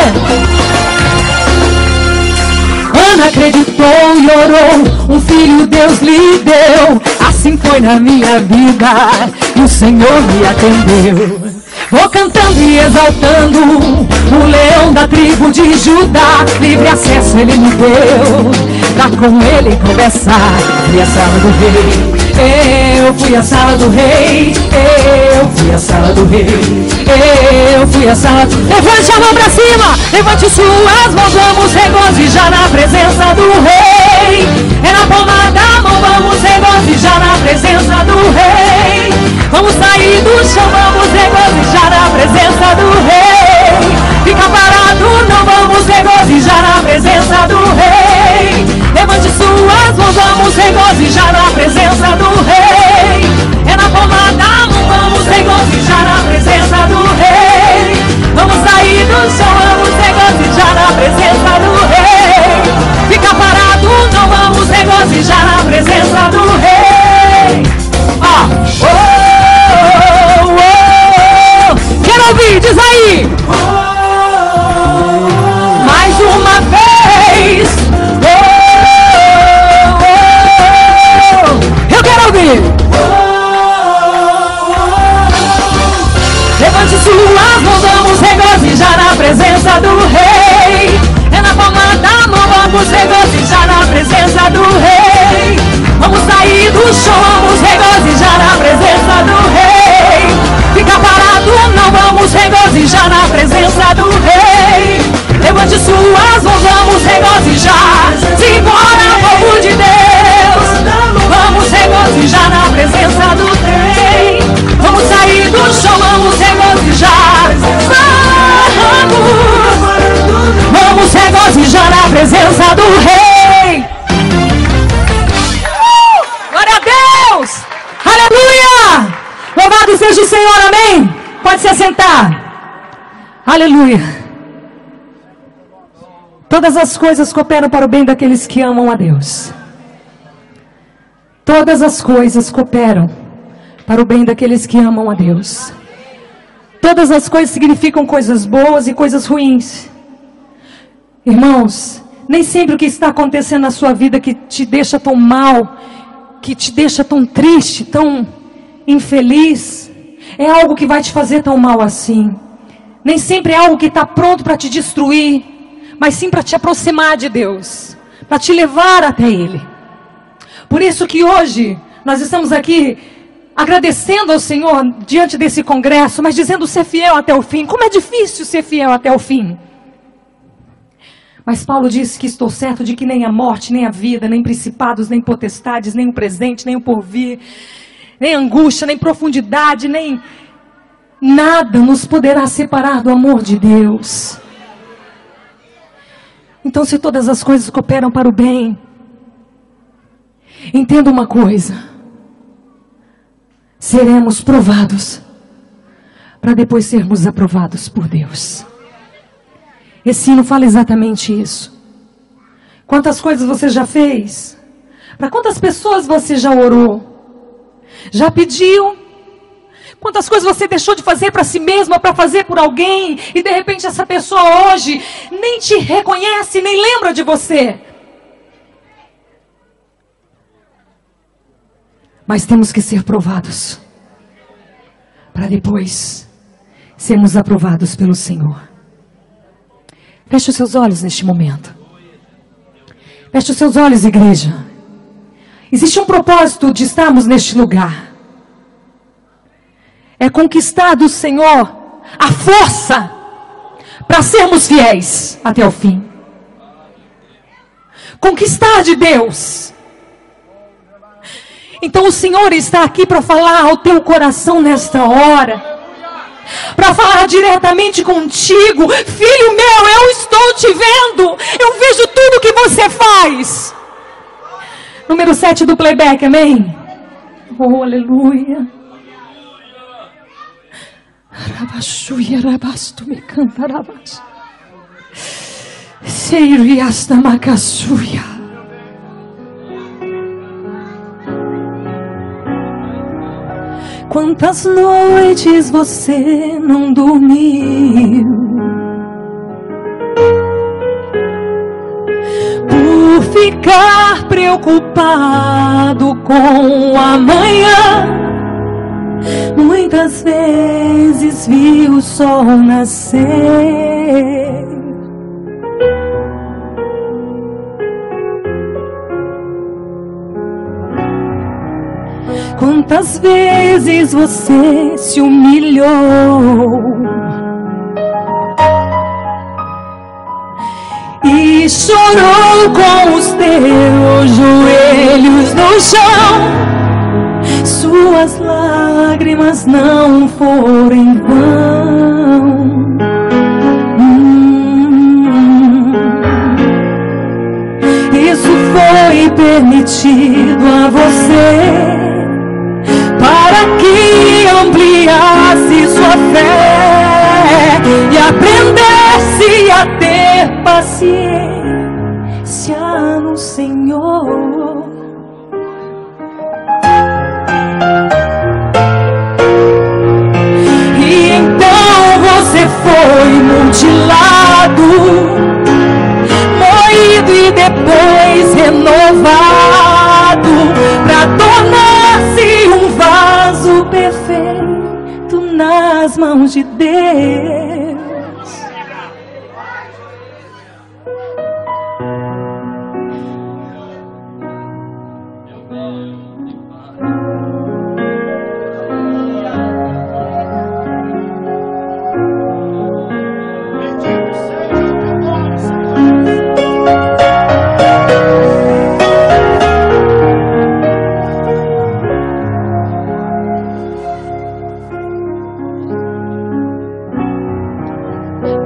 Ana acreditou e orou, um filho Deus lhe deu. Assim foi na minha vida e o Senhor me atendeu. Vou cantando e exaltando o leão da tribo de Judá. Livre acesso ele me deu, pra com ele conversar. Fui à sala do rei, eu fui à sala do rei, eu fui à sala do rei, eu fui à sala do... Levante a mão pra cima, levante suas mãos, vamos regozijar na presença do rei. É na palma da mão, vamos regozijar na presença do rei. Vamos sair do chão, vamos regozijar na presença do rei. Fica parado, não, vamos regozijar na presença do rei. Levante suas mãos, vamos regozijar na presença do rei. É na palma da mão, vamos regozijar na presença do rei. Vamos sair do chão, vamos regozijar na presença do rei. Fica parado, não, vamos regozijar na presença do rei. Quero ouvir, diz aí. Mais uma vez. Eu quero ouvir. Levante suas mãos, vamos regozijar na presença do rei. É na palma da mão, vamos regozijar na presença do rei. Vamos sair do chão, vamos regozijar na presença do rei. Fica parado, não, vamos regozijar na presença do rei. Levante suas mãos, vamos regozijar. Simbora, povo de Deus. Vamos regozijar na presença do rei. Vamos sair do chão, vamos regozijar. Vamos regozijar na presença do rei. Glória a Deus. Aleluia. Louvado seja o Senhor, amém. Pode se assentar. Aleluia. Todas as coisas cooperam para o bem daqueles que amam a Deus. Todas as coisas cooperam para o bem daqueles que amam a Deus. Todas as coisas significam coisas boas e coisas ruins. Irmãos, nem sempre o que está acontecendo na sua vida que te deixa tão mal, que te deixa tão triste, tão infeliz, é algo que vai te fazer tão mal assim. Nem sempre é algo que está pronto para te destruir, mas sim para te aproximar de Deus, para te levar até Ele. Por isso que hoje nós estamos aqui agradecendo ao Senhor diante desse congresso, mas dizendo ser fiel até o fim. Como é difícil ser fiel até o fim. Mas Paulo disse que estou certo de que nem a morte, nem a vida, nem principados, nem potestades, nem o presente, nem o porvir, nem angústia, nem profundidade, nem nada nos poderá separar do amor de Deus. Então, se todas as coisas cooperam para o bem, entenda uma coisa: seremos provados para depois sermos aprovados por Deus. Esse hino fala exatamente isso. Quantas coisas você já fez? Para quantas pessoas você já orou? Já pediu? Quantas coisas você deixou de fazer para si mesma, para fazer por alguém, e de repente essa pessoa hoje nem te reconhece, nem lembra de você? Mas temos que ser provados para depois sermos aprovados pelo Senhor. Feche os seus olhos neste momento. Feche os seus olhos, igreja. Existe um propósito de estarmos neste lugar. É conquistar do Senhor a força para sermos fiéis até o fim. Conquistar de Deus. Então o Senhor está aqui para falar ao teu coração nesta hora. Para falar diretamente contigo. Filho meu, eu estou te vendo. Eu vejo tudo que você faz. Número 7 do playback, amém? Oh, aleluia. Rabashuia, rabastu, me canta, rabas. Seiriasta, macassuia. Quantas noites você não dormiu por ficar preocupado com o amanhã? Muitas vezes vi o sol nascer. Quantas vezes você se humilhou e chorou com os teus joelhos no chão? Suas lágrimas não foram em vão. Isso foi permitido a você para que ampliasse sua fé e aprendesse a ter paciência no Senhor. E então você foi mutilado, moído e depois renovado, para tornar-se um vaso perfeito nas mãos de Deus.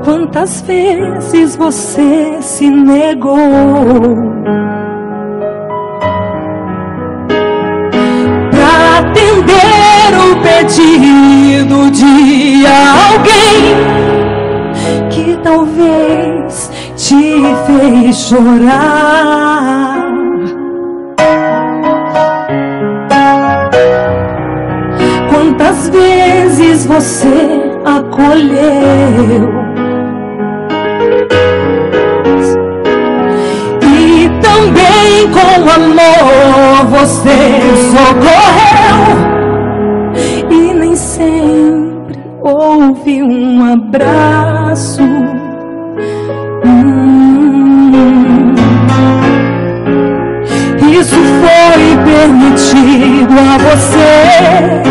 Quantas vezes você se negou para atender o pedido de alguém que talvez te fez chorar? Quantas vezes você acolheu também com amor você socorreu, e nem sempre houve um abraço. Isso foi permitido a você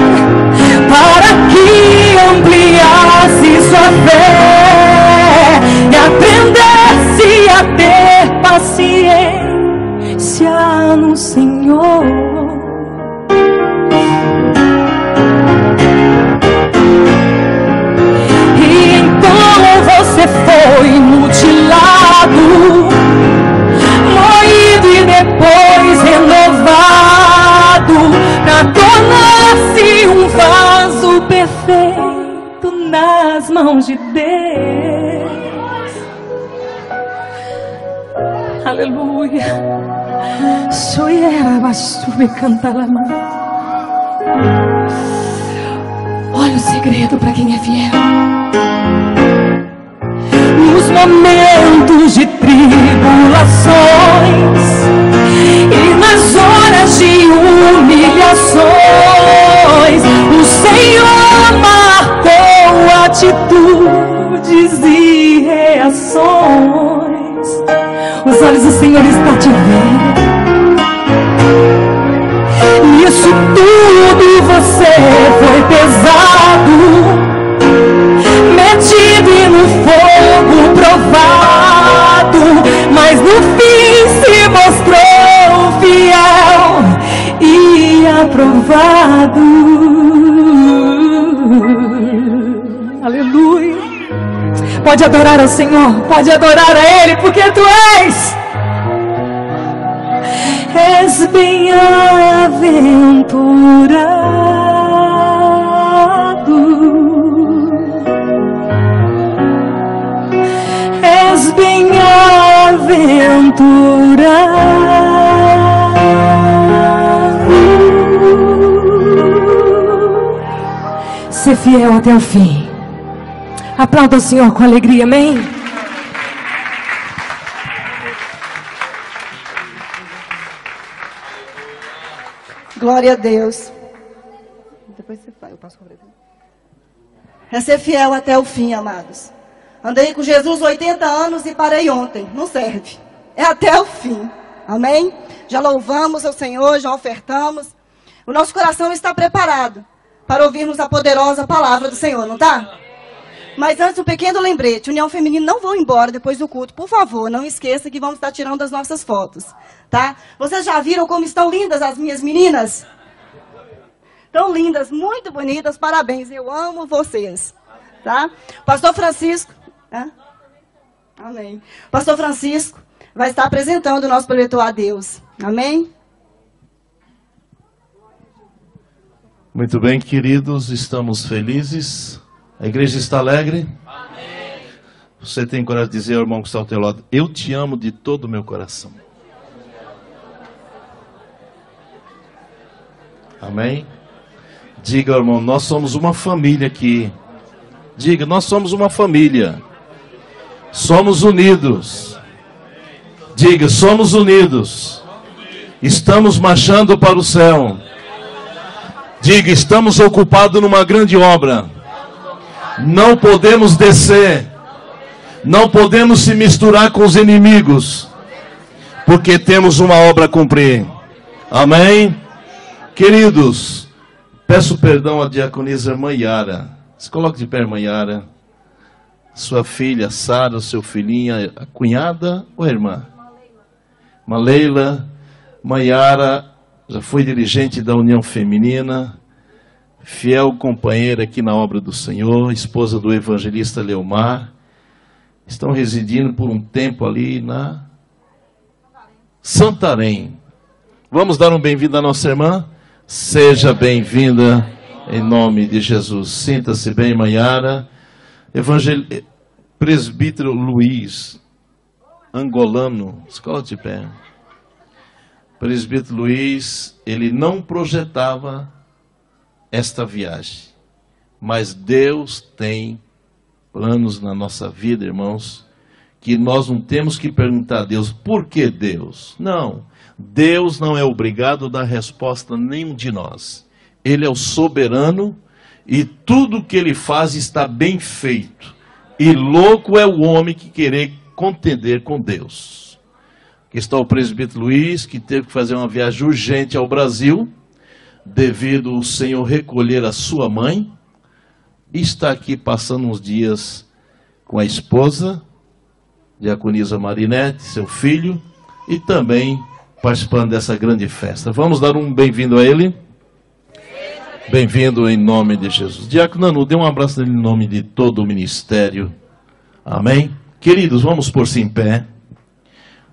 para que ampliasse sua fé e aprendesse a ter paciência no Senhor. E então você foi mutilado, moído e depois renovado, para tornar-se um vaso perfeito nas mãos de Deus. Aleluia. Olha o segredo para quem é fiel. Nos momentos de tribulações e nas horas de humilhações, o Senhor marcou atitudes e reações. Os olhos do Senhor estão te vendo. Isso tudo você foi pesado, metido e no fogo provado, mas no fim se mostrou fiel e aprovado. Aleluia. Pode adorar ao Senhor, pode adorar a Ele, porque Tu és bem-aventurado, és bem-aventurado. ser fiel até o fim. Aplauda o Senhor com alegria, amém? Glória a Deus. Depois você vai, eu passo com É ser fiel até o fim, amados. Andei com Jesus 80 anos e parei ontem. Não serve. É até o fim. Amém? Já louvamos ao Senhor, já ofertamos. O nosso coração está preparado para ouvirmos a poderosa palavra do Senhor, não está? Mas antes, um pequeno lembrete. União Feminina não vão embora depois do culto. Por favor, não esqueça que vamos estar tirando as nossas fotos. Tá? Vocês já viram como estão lindas as minhas meninas? Tão lindas, muito bonitas. Parabéns, eu amo vocês. Tá? Pastor Francisco. Amém. Pastor Francisco vai estar apresentando o nosso preletor a Deus. Amém? Muito bem, queridos, estamos felizes. A igreja está alegre? Amém. Você tem coragem de dizer ao irmão que está ao teu lado: eu te amo de todo o meu coração. Amém? Diga ao irmão: nós somos uma família aqui. Diga: nós somos uma família. Somos unidos. Diga: somos unidos. Estamos marchando para o céu. Diga: estamos ocupados numa grande obra. Não podemos descer. Não podemos se misturar com os inimigos. Porque temos uma obra a cumprir. Amém? Queridos, peço perdão à diaconisa irmã Yara. Se coloque de pé, irmã Yara. Sua filha Sara, seu filhinho, a cunhada ou a irmã? Maleila. Yara já foi dirigente da União Feminina, fiel companheira aqui na obra do Senhor, esposa do evangelista Leomar. Estão residindo por um tempo ali na Santarém. Vamos dar um bem-vindo à nossa irmã? Seja bem-vinda em nome de Jesus. Sinta-se bem, Yara. Presbítero Luiz, angolano, escola de pé. Presbítero Luiz, ele não projetava esta viagem, mas Deus tem planos na nossa vida, irmãos, que nós não temos que perguntar a Deus: por que Deus? Não, Deus não é obrigado a dar resposta a nenhum de nós. Ele é o soberano e tudo que ele faz está bem feito. E louco é o homem que querer contender com Deus. Aqui está o presbítero Luiz, que teve que fazer uma viagem urgente ao Brasil, devido ao Senhor recolher a sua mãe, e está aqui passando uns dias com a esposa, diaconisa Marinete, seu filho, e também participando dessa grande festa. Vamos dar um bem-vindo a ele. Bem-vindo em nome de Jesus. Diácono Nanu, dê um abraço nele em nome de todo o ministério. Amém? Queridos, vamos pôr-se em pé.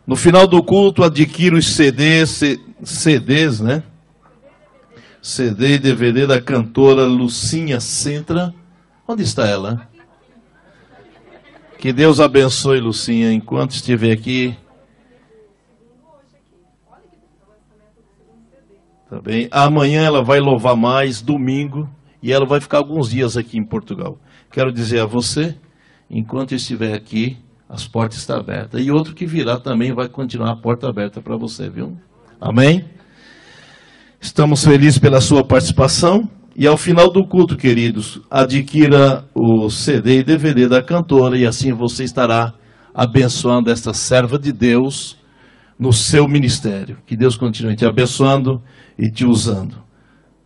No final do culto, adquira os CDs, né? CD e DVD da cantora Lucinha Sintra. Onde está ela? Que Deus abençoe, Lucinha, enquanto estiver aqui. Tá bem? Amanhã ela vai louvar mais, domingo, e ela vai ficar alguns dias aqui em Portugal. Quero dizer a você, enquanto estiver aqui, as portas estão abertas. E outro que virá também vai continuar a porta aberta para você, viu? Amém? Estamos felizes pela sua participação. E ao final do culto, queridos, adquira o CD e DVD da cantora, e assim você estará abençoando esta serva de Deus no seu ministério. Que Deus continue te abençoando e te usando.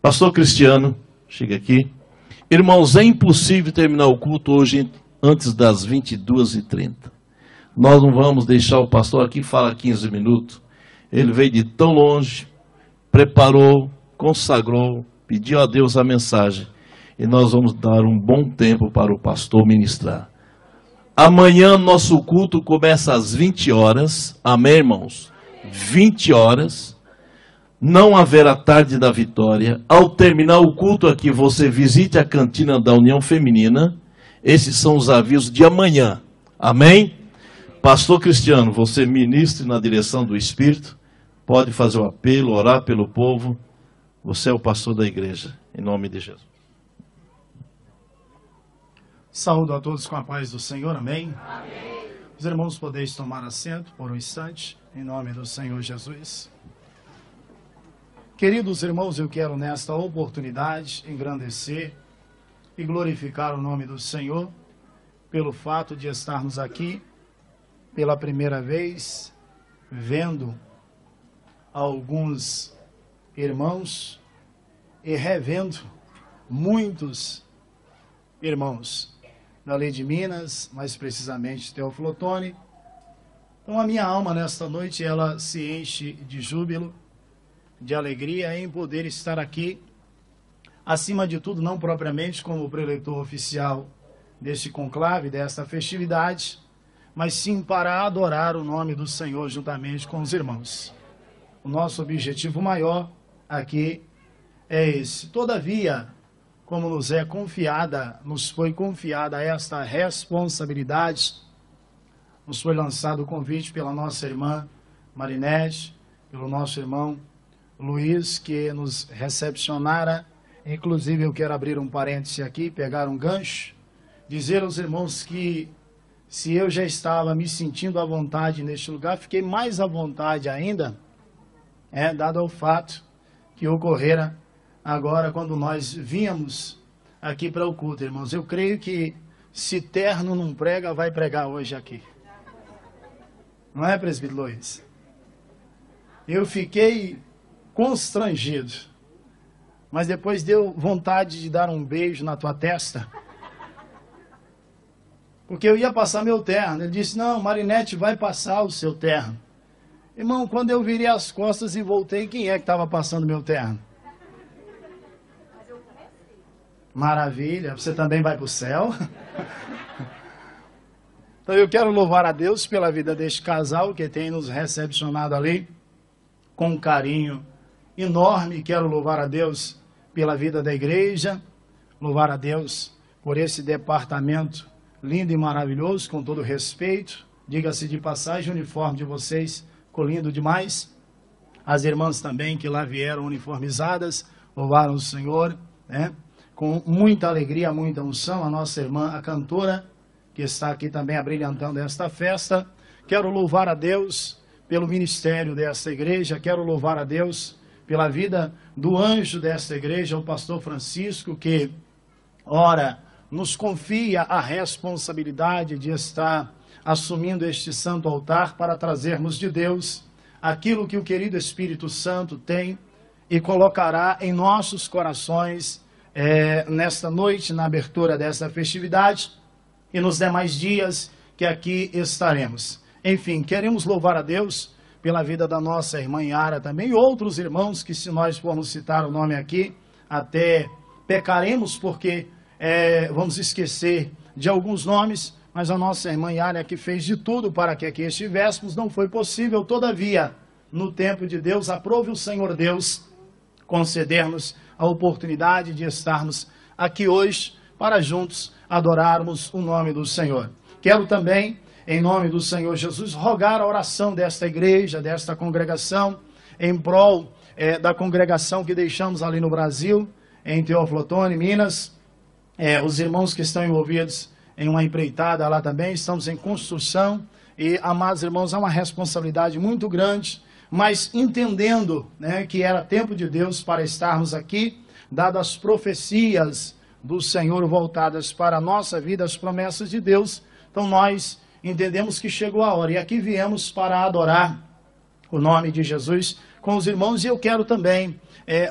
Pastor Cristiano, chega aqui. Irmãos, é impossível terminar o culto hoje antes das 22h30. Nós não vamos deixar o pastor aqui falar 15 minutos. Ele veio de tão longe, preparou, consagrou, pediu a Deus a mensagem. E nós vamos dar um bom tempo para o pastor ministrar. Amanhã nosso culto começa às 20 horas. Amém, irmãos? 20 horas. Não haverá tarde da vitória. Ao terminar o culto aqui, você visite a cantina da União Feminina. Esses são os avisos de amanhã. Amém? Pastor Cristiano, você ministre na direção do Espírito. Pode fazer o apelo, orar pelo povo. Você é o pastor da igreja. Em nome de Jesus. Saúdo a todos com a paz do Senhor, amém? Amém. Os irmãos podeis tomar assento por um instante, em nome do Senhor Jesus. Queridos irmãos, eu quero nesta oportunidade engrandecer e glorificar o nome do Senhor pelo fato de estarmos aqui pela primeira vez, vendo alguns irmãos e revendo muitos irmãos da Lei de Minas, mais precisamente Teófilo Otoni. Então a minha alma nesta noite, ela se enche de júbilo, de alegria em poder estar aqui, acima de tudo, não propriamente como preletor oficial deste conclave, desta festividade, mas sim para adorar o nome do Senhor juntamente com os irmãos. O nosso objetivo maior aqui é esse. Todavia, como nos foi confiada esta responsabilidade, nos foi lançado o convite pela nossa irmã Marinete, pelo nosso irmão Luiz, que nos recepcionara. Inclusive, eu quero abrir um parêntese aqui, pegar um gancho, dizer aos irmãos que se eu já estava me sentindo à vontade neste lugar, fiquei mais à vontade ainda, dado ao fato que ocorrera agora quando nós vínhamos aqui para o culto, irmãos. Eu creio que se terno não prega, vai pregar hoje aqui. Não é, presbítero Luiz? Eu fiquei constrangido, mas depois deu vontade de dar um beijo na tua testa, porque eu ia passar meu terno. Ele disse: não, Marinete vai passar o seu terno. Irmão, quando eu virei as costas e voltei, quem é que estava passando meu terno? Maravilha, você também vai para o céu? Então eu quero louvar a Deus pela vida deste casal que tem nos recepcionado ali com um carinho enorme. Quero louvar a Deus pela vida da igreja, louvar a Deus por esse departamento lindo e maravilhoso, com todo respeito. Diga-se de passagem, o uniforme de vocês ficou lindo demais. As irmãs também que lá vieram uniformizadas, louvaram o Senhor, com muita alegria, muita unção. A nossa irmã, a cantora, que está aqui também abrilhantando esta festa. Quero louvar a Deus pelo ministério desta igreja, quero louvar a Deus pela vida do anjo desta igreja, o pastor Francisco, que, ora, nos confia a responsabilidade de estar assumindo este santo altar para trazermos de Deus aquilo que o querido Espírito Santo tem e colocará em nossos corações nesta noite, na abertura desta festividade e nos demais dias que aqui estaremos. Enfim, queremos louvar a Deus pela vida da nossa irmã Yara também, e outros irmãos que, se nós formos citar o nome aqui, até pecaremos, porque vamos esquecer de alguns nomes, mas a nossa irmã Yara que fez de tudo para que aqui estivéssemos. Não foi possível, todavia, no tempo de Deus, aprove o Senhor Deus concedermos a oportunidade de estarmos aqui hoje para juntos adorarmos o nome do Senhor. Quero também, em nome do Senhor Jesus, rogar a oração desta igreja, desta congregação, em prol da congregação que deixamos ali no Brasil, em Teófilo Otoni, Minas. Os irmãos que estão envolvidos em uma empreitada lá também, estamos em construção, e, amados irmãos, há uma responsabilidade muito grande, mas entendendo que era tempo de Deus para estarmos aqui, dadas as profecias do Senhor voltadas para a nossa vida, as promessas de Deus. Então nós entendemos que chegou a hora, e aqui viemos para adorar o nome de Jesus com os irmãos. E eu quero também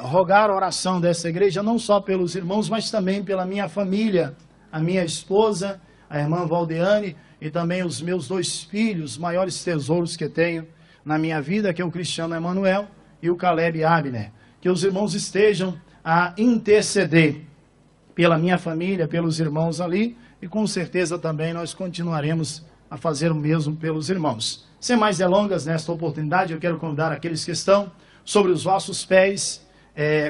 rogar a oração dessa igreja, não só pelos irmãos, mas também pela minha família, a minha esposa, a irmã Valdeane, e também os meus 2 filhos, maiores tesouros que tenho na minha vida, que é o Cristiano Emanuel e o Caleb Abner. Que os irmãos estejam a interceder pela minha família, pelos irmãos ali, e com certeza também nós continuaremos a fazer o mesmo pelos irmãos. Sem mais delongas, nesta oportunidade, eu quero convidar aqueles que estão sobre os vossos pés,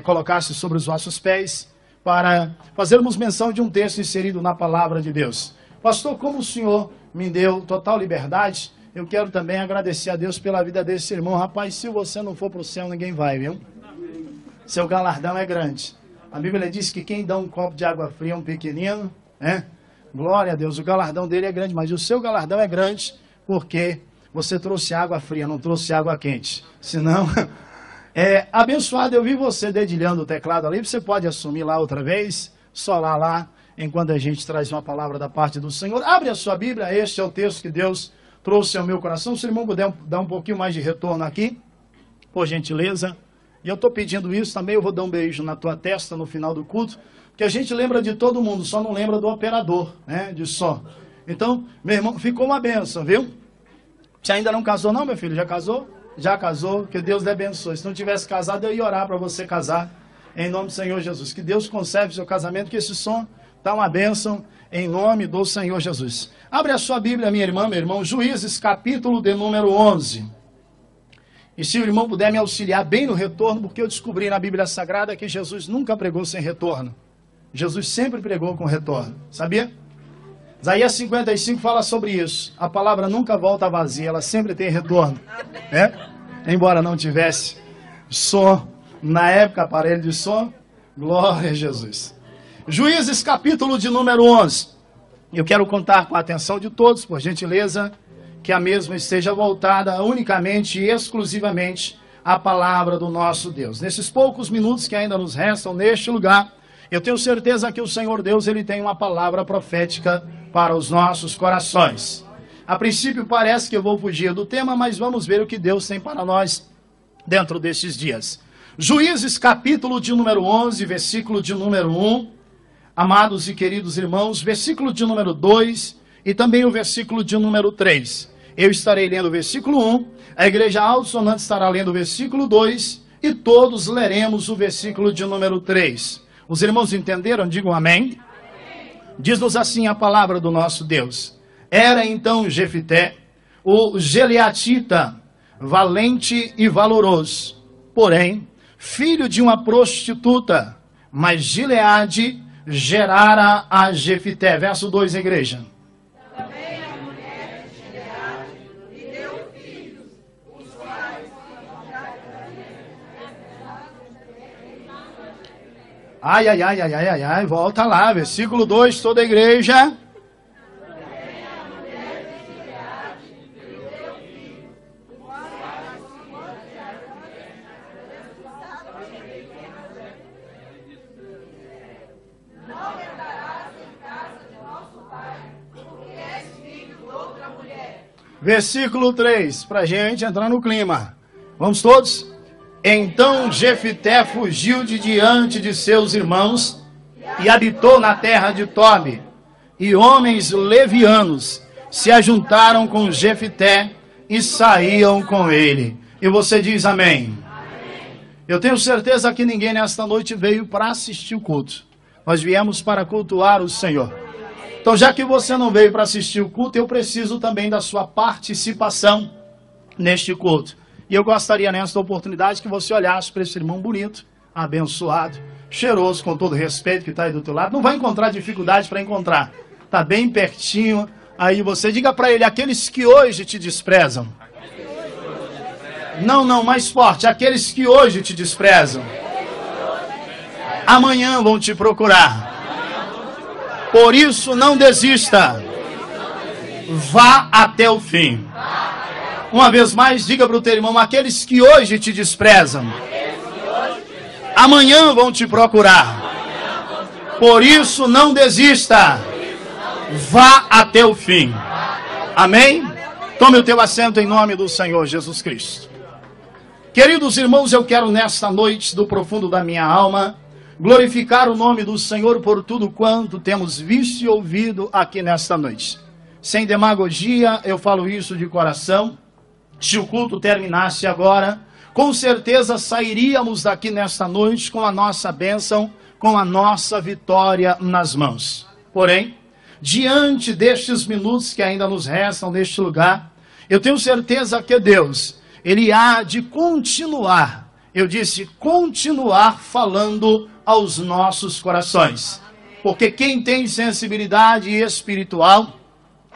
colocar-se sobre os vossos pés, para fazermos menção de um texto inserido na palavra de Deus. Pastor, como o Senhor me deu total liberdade, eu quero também agradecer a Deus pela vida desse irmão. Rapaz, se você não for para o céu, ninguém vai, viu? Seu galardão é grande. A Bíblia diz que quem dá um copo de água fria a um pequenino, Glória a Deus, o galardão dele é grande, mas o seu galardão é grande porque você trouxe água fria, não trouxe água quente. Senão, abençoado, eu vi você dedilhando o teclado ali, você pode assumir lá outra vez, só lá, enquanto a gente traz uma palavra da parte do Senhor. Abre a sua Bíblia, este é o texto que Deus trouxe ao meu coração. Se o irmão puder dar um pouquinho mais de retorno aqui, por gentileza. E eu estou pedindo isso também, eu vou dar um beijo na tua testa no final do culto, porque a gente lembra de todo mundo, só não lembra do operador, né, de som. Então, meu irmão, ficou uma bênção, viu? Você ainda não casou não, meu filho? Já casou? Já casou, que Deus lhe abençoe. Se não tivesse casado, eu ia orar para você casar, em nome do Senhor Jesus. Que Deus conserve o seu casamento, que esse som está uma bênção, em nome do Senhor Jesus. Abre a sua Bíblia, minha irmã, meu irmão, Juízes, capítulo de número 11. E se o irmão puder me auxiliar bem no retorno, porque eu descobri na Bíblia Sagrada que Jesus nunca pregou sem retorno. Jesus sempre pregou com retorno, sabia? Isaías 55 fala sobre isso. A palavra nunca volta vazia, ela sempre tem retorno. Embora não tivesse som, na época, aparelho de som, glória a Jesus. Juízes, capítulo de número 11. Eu quero contar com a atenção de todos, por gentileza, que a mesma esteja voltada unicamente e exclusivamente à palavra do nosso Deus. Nesses poucos minutos que ainda nos restam neste lugar, eu tenho certeza que o Senhor Deus, Ele tem uma palavra profética para os nossos corações. A princípio parece que eu vou fugir do tema, mas vamos ver o que Deus tem para nós dentro destes dias. Juízes, capítulo de número 11, versículo de número 1. Amados e queridos irmãos, versículo de número 2 e também o versículo de número 3. Eu estarei lendo o versículo 1, a igreja altissonante estará lendo o versículo 2 e todos leremos o versículo de número 3. Os irmãos entenderam? Digam amém. Diz-nos assim a palavra do nosso Deus. Era então Jefité, o Gileadita, valente e valoroso, porém, filho de uma prostituta, mas Gileade gerara a Jefité. Verso 2, igreja. Também a mulher de Gileade lhe deu filhos, os quais Ai, volta lá, versículo 2, toda a igreja. Também a mulher de Gileade lhe deu filhos, os quais não entrarás em casa de nosso pai, porque és filho de outra mulher. Versículo 3, para a gente entrar no clima. Vamos todos? Então Jefité fugiu de diante de seus irmãos e habitou na terra de Tobi. E homens levianos se ajuntaram com Jefité e saíam com ele. E você diz amém. Eu tenho certeza que ninguém nesta noite veio para assistir o culto. Nós viemos para cultuar o Senhor. Então, já que você não veio para assistir o culto, eu preciso também da sua participação neste culto. E eu gostaria nesta oportunidade que você olhasse para esse irmão bonito, abençoado, cheiroso, com todo respeito, que está aí do teu lado. Não vai encontrar dificuldade para encontrar. Está bem pertinho. Aí você diga para ele, aqueles que hoje te desprezam. Não, mais forte. Aqueles que hoje te desprezam, amanhã vão te procurar. Por isso não desista. Vá até o fim. Uma vez mais, diga para o teu irmão, aqueles que hoje te desprezam, amanhã vão te procurar. Por isso não desista. Vá até o fim. Amém? Tome o teu assento em nome do Senhor Jesus Cristo. Queridos irmãos, eu quero nesta noite, do profundo da minha alma, glorificar o nome do Senhor por tudo quanto temos visto e ouvido aqui nesta noite. Sem demagogia, eu falo isso de coração. Se o culto terminasse agora, com certeza sairíamos daqui nesta noite com a nossa bênção, com a nossa vitória nas mãos. Porém, diante destes minutos que ainda nos restam neste lugar, eu tenho certeza que Deus, Ele há de continuar, eu disse continuar falando aos nossos corações. Porque quem tem sensibilidade espiritual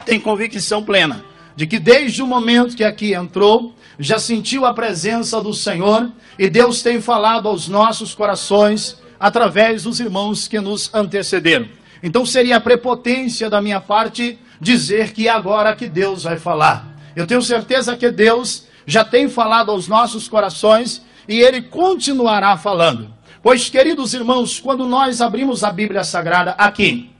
tem convicção plena de que desde o momento que aqui entrou, já sentiu a presença do Senhor e Deus tem falado aos nossos corações através dos irmãos que nos antecederam. Então seria a prepotência da minha parte dizer que é agora que Deus vai falar. Eu tenho certeza que Deus já tem falado aos nossos corações e Ele continuará falando. Pois, queridos irmãos, quando nós abrimos a Bíblia Sagrada aqui,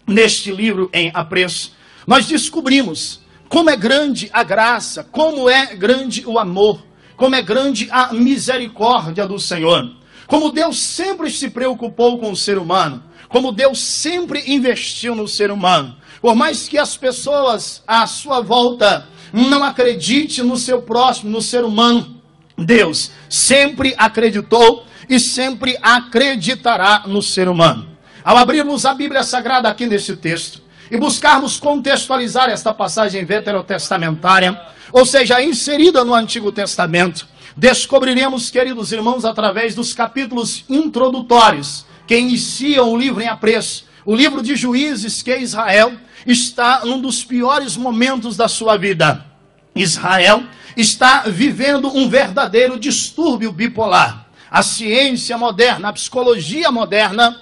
neste livro em apreço, nós descobrimos como é grande a graça, como é grande o amor, como é grande a misericórdia do Senhor. Como Deus sempre se preocupou com o ser humano, como Deus sempre investiu no ser humano. Por mais que as pessoas à sua volta não acreditem no seu próximo, no ser humano, Deus sempre acreditou e sempre acreditará no ser humano. Ao abrirmos a Bíblia Sagrada aqui nesse texto e buscarmos contextualizar esta passagem veterotestamentária, ou seja, inserida no Antigo Testamento, descobriremos, queridos irmãos, através dos capítulos introdutórios que iniciam o livro em apreço, o livro de Juízes, que Israel está num dos piores momentos da sua vida. Israel está vivendo um verdadeiro distúrbio bipolar. A ciência moderna, a psicologia moderna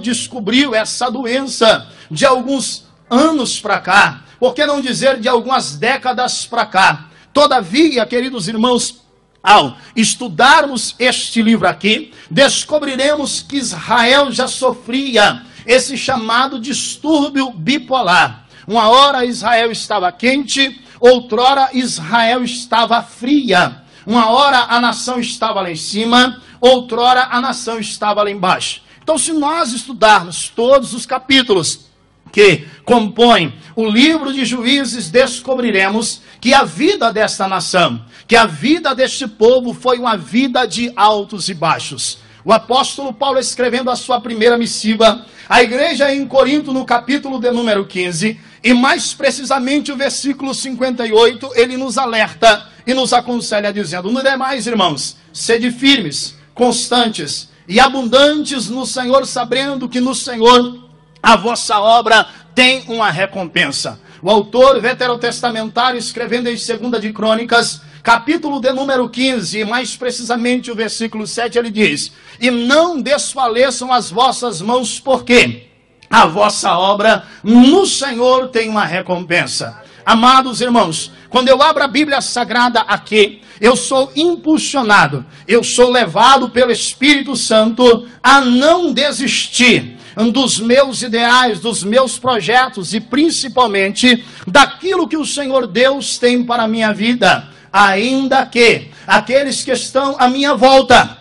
descobriu essa doença de alguns anos para cá, por que não dizer de algumas décadas para cá. Todavia, queridos irmãos, ao estudarmos este livro aqui, descobriremos que Israel já sofria esse chamado distúrbio bipolar. Uma hora Israel estava quente, outrora Israel estava fria. Uma hora a nação estava lá em cima, outrora a nação estava lá embaixo. Então, se nós estudarmos todos os capítulos que compõem o livro de Juízes, descobriremos que a vida desta nação, que a vida deste povo foi uma vida de altos e baixos. O apóstolo Paulo, escrevendo a sua primeira missiva à igreja em Corinto, no capítulo de número 15, e mais precisamente o versículo 58, ele nos alerta e nos aconselha dizendo: no demais, irmãos, sede firmes, constantes e abundantes no Senhor, sabendo que no Senhor a vossa obra tem uma recompensa. O autor veterotestamentário, escrevendo em 2 de Crônicas, capítulo de número 15, e mais precisamente o versículo 7, ele diz: e não desfaleçam as vossas mãos, porque a vossa obra no Senhor tem uma recompensa. Amados irmãos, quando eu abro a Bíblia Sagrada aqui, eu sou impulsionado, eu sou levado pelo Espírito Santo a não desistir dos meus ideais, dos meus projetos e principalmente daquilo que o Senhor Deus tem para a minha vida, ainda que aqueles que estão à minha volta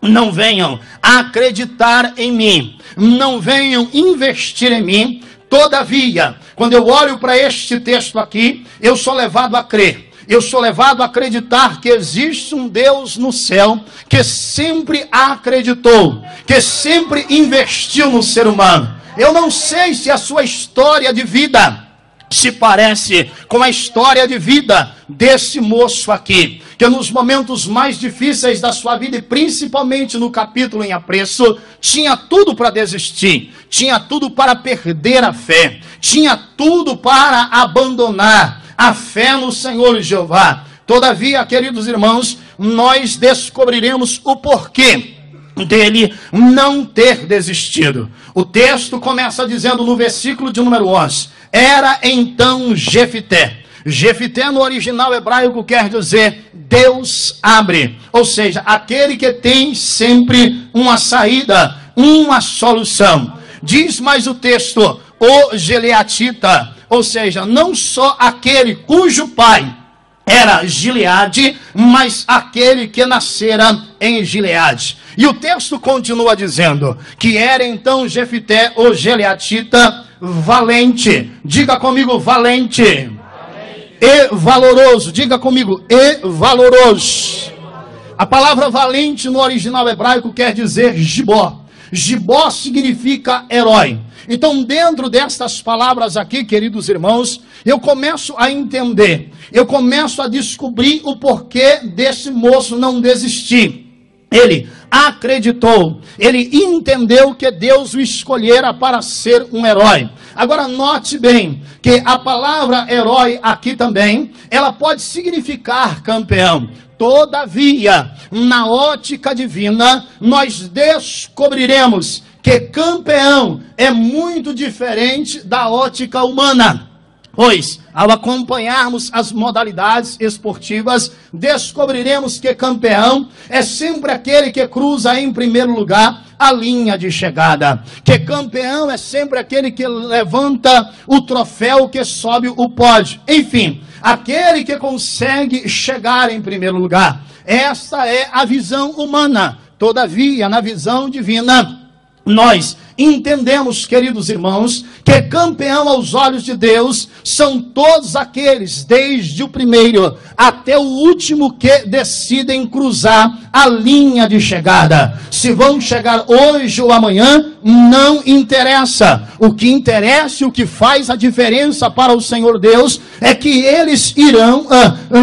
não venham acreditar em mim, não venham investir em mim. Todavia, quando eu olho para este texto aqui, eu sou levado a crer, eu sou levado a acreditar que existe um Deus no céu que sempre acreditou, que sempre investiu no ser humano. Eu não sei se a sua história de vida se parece com a história de vida desse moço aqui, que nos momentos mais difíceis da sua vida, e principalmente no capítulo em apreço, tinha tudo para desistir, tinha tudo para perder a fé, tinha tudo para abandonar a fé no Senhor Jeová. Todavia, queridos irmãos, nós descobriremos o porquê dele não ter desistido. O texto começa dizendo no versículo de número 11: era então Jefité. Jefité no original hebraico quer dizer Deus abre, ou seja, aquele que tem sempre uma saída, uma solução. Diz mais o texto, o Gileadita, ou seja, não só aquele cujo pai era Gileade, mas aquele que nascera em Gileade. E o texto continua dizendo que era então Jefité, o Gileadita, valente. Diga comigo, valente. E valoroso. Diga comigo, e valoroso. A palavra valente no original hebraico quer dizer gibó. Gibó significa herói. Então, dentro destas palavras aqui, queridos irmãos, eu começo a entender, eu começo a descobrir o porquê desse moço não desistir. Ele acreditou, ele entendeu que Deus o escolhera para ser um herói. Agora note bem que a palavra herói aqui também, ela pode significar campeão. Todavia, na ótica divina, nós descobriremos que campeão é muito diferente da ótica humana. Pois, ao acompanharmos as modalidades esportivas, descobriremos que campeão é sempre aquele que cruza em primeiro lugar a linha de chegada. Que campeão é sempre aquele que levanta o troféu, que sobe o pódio. Enfim, aquele que consegue chegar em primeiro lugar. Esta é a visão humana. Todavia, na visão divina, nós entendemos, queridos irmãos, que campeão aos olhos de Deus são todos aqueles, desde o primeiro até o último, que decidem cruzar a linha de chegada. Se vão chegar hoje ou amanhã, não interessa. O que interessa e o que faz a diferença para o Senhor Deus é que eles irão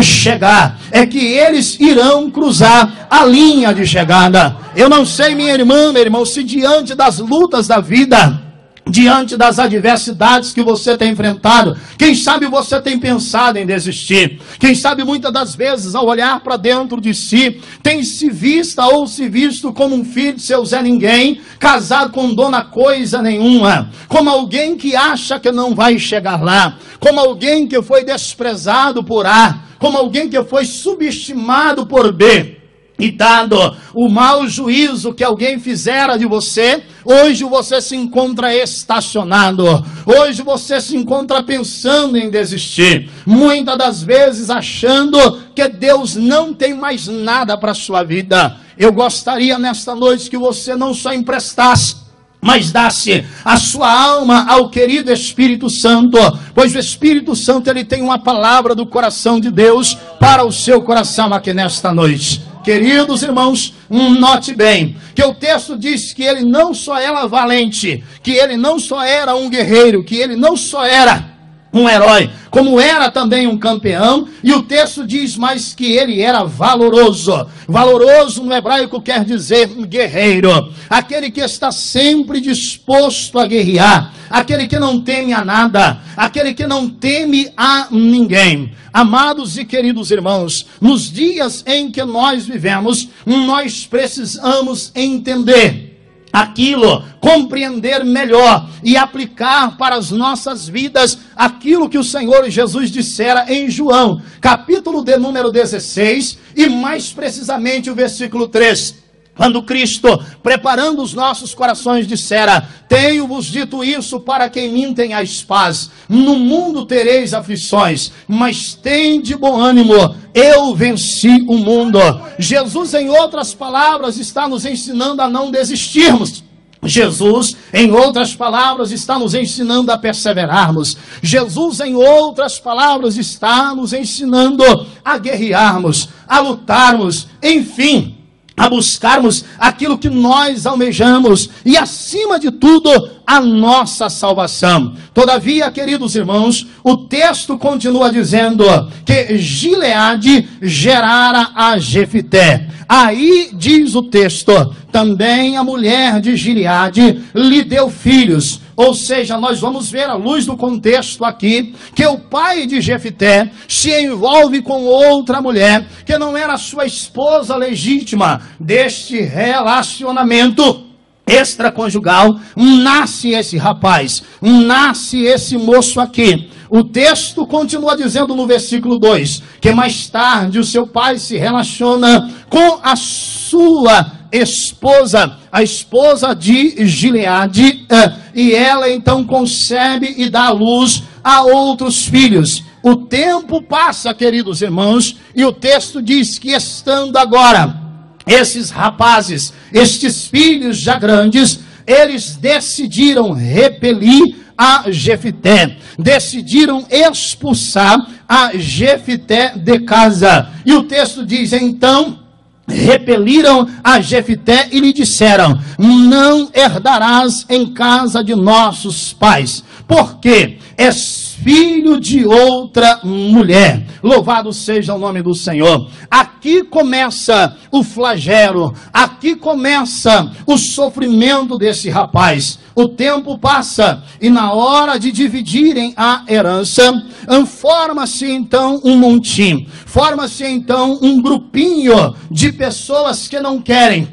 chegar, é que eles irão cruzar a linha de chegada. Eu não sei, minha irmã, meu irmão, se diante das lutas da vida, diante das adversidades que você tem enfrentado, quem sabe você tem pensado em desistir, quem sabe muitas das vezes ao olhar para dentro de si, tem se vista ou se visto como um filho de seu Zé Ninguém, casado com dona coisa nenhuma, como alguém que acha que não vai chegar lá, como alguém que foi desprezado por A, como alguém que foi subestimado por B. E dado o mau juízo que alguém fizera de você, hoje você se encontra estacionado. Hoje você se encontra pensando em desistir. Muitas das vezes achando que Deus não tem mais nada para a sua vida. Eu gostaria nesta noite que você não só emprestasse, mas dá-se a sua alma ao querido Espírito Santo, pois o Espírito Santo, ele tem uma palavra do coração de Deus para o seu coração aqui nesta noite. Queridos irmãos, note bem, que o texto diz que ele não só era valente, que ele não só era um guerreiro, que ele não só era um herói, como era também um campeão, e o texto diz mais que ele era valoroso. Valoroso no hebraico quer dizer guerreiro, aquele que está sempre disposto a guerrear, aquele que não teme a nada, aquele que não teme a ninguém. Amados e queridos irmãos, nos dias em que nós vivemos, nós precisamos entender aquilo, compreender melhor e aplicar para as nossas vidas aquilo que o Senhor Jesus dissera em João, capítulo de número 16, e mais precisamente o versículo 3. Quando Cristo, preparando os nossos corações, dissera: tenho-vos dito isso para que em mim tenhais paz. No mundo tereis aflições, mas tende bom ânimo, eu venci o mundo. Jesus, em outras palavras, está nos ensinando a não desistirmos. Jesus, em outras palavras, está nos ensinando a perseverarmos. Jesus, em outras palavras, está nos ensinando a guerrearmos, a lutarmos, enfim, a buscarmos aquilo que nós almejamos e, acima de tudo, a nossa salvação. Todavia, queridos irmãos, o texto continua dizendo que Gileade gerara a Jefité. Aí diz o texto, também a mulher de Gileade lhe deu filhos. Ou seja, nós vamos ver à luz do contexto aqui, que o pai de Jefité se envolve com outra mulher, que não era sua esposa legítima. Deste relacionamento extraconjugal, nasce esse rapaz, nasce esse moço aqui. O texto continua dizendo no versículo 2, que mais tarde o seu pai se relaciona com a sua esposa, a esposa de Gileade, e ela então concebe e dá à luz a outros filhos. O tempo passa, queridos irmãos, e o texto diz que estando agora esses rapazes, estes filhos já grandes, eles decidiram repelir a Jefité, decidiram expulsar a Jefité de casa. E o texto diz, então, repeliram a Jefité e lhe disseram: não herdarás em casa de nossos pais, porque és filho de outra mulher. Louvado seja o nome do Senhor. Aqui começa o flagelo, aqui começa o sofrimento desse rapaz. O tempo passa e na hora de dividirem a herança, forma-se então um montinho, forma-se então um grupinho de pessoas que não querem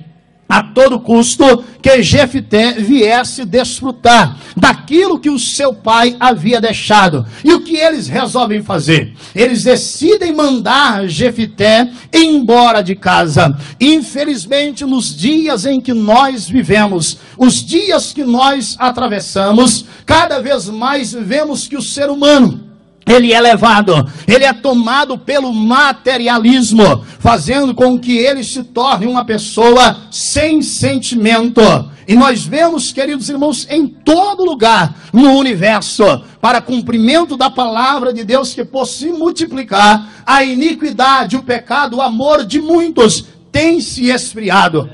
a todo custo que Jefté viesse desfrutar daquilo que o seu pai havia deixado. E o que eles resolvem fazer? Eles decidem mandar Jefté embora de casa. Infelizmente, nos dias em que nós vivemos, os dias que nós atravessamos, cada vez mais vemos que o ser humano, ele é levado, ele é tomado pelo materialismo, fazendo com que ele se torne uma pessoa sem sentimento. E nós vemos, queridos irmãos, em todo lugar no universo, para cumprimento da palavra de Deus, que por se multiplicar, a iniquidade, o pecado, o amor de muitos tem se esfriado.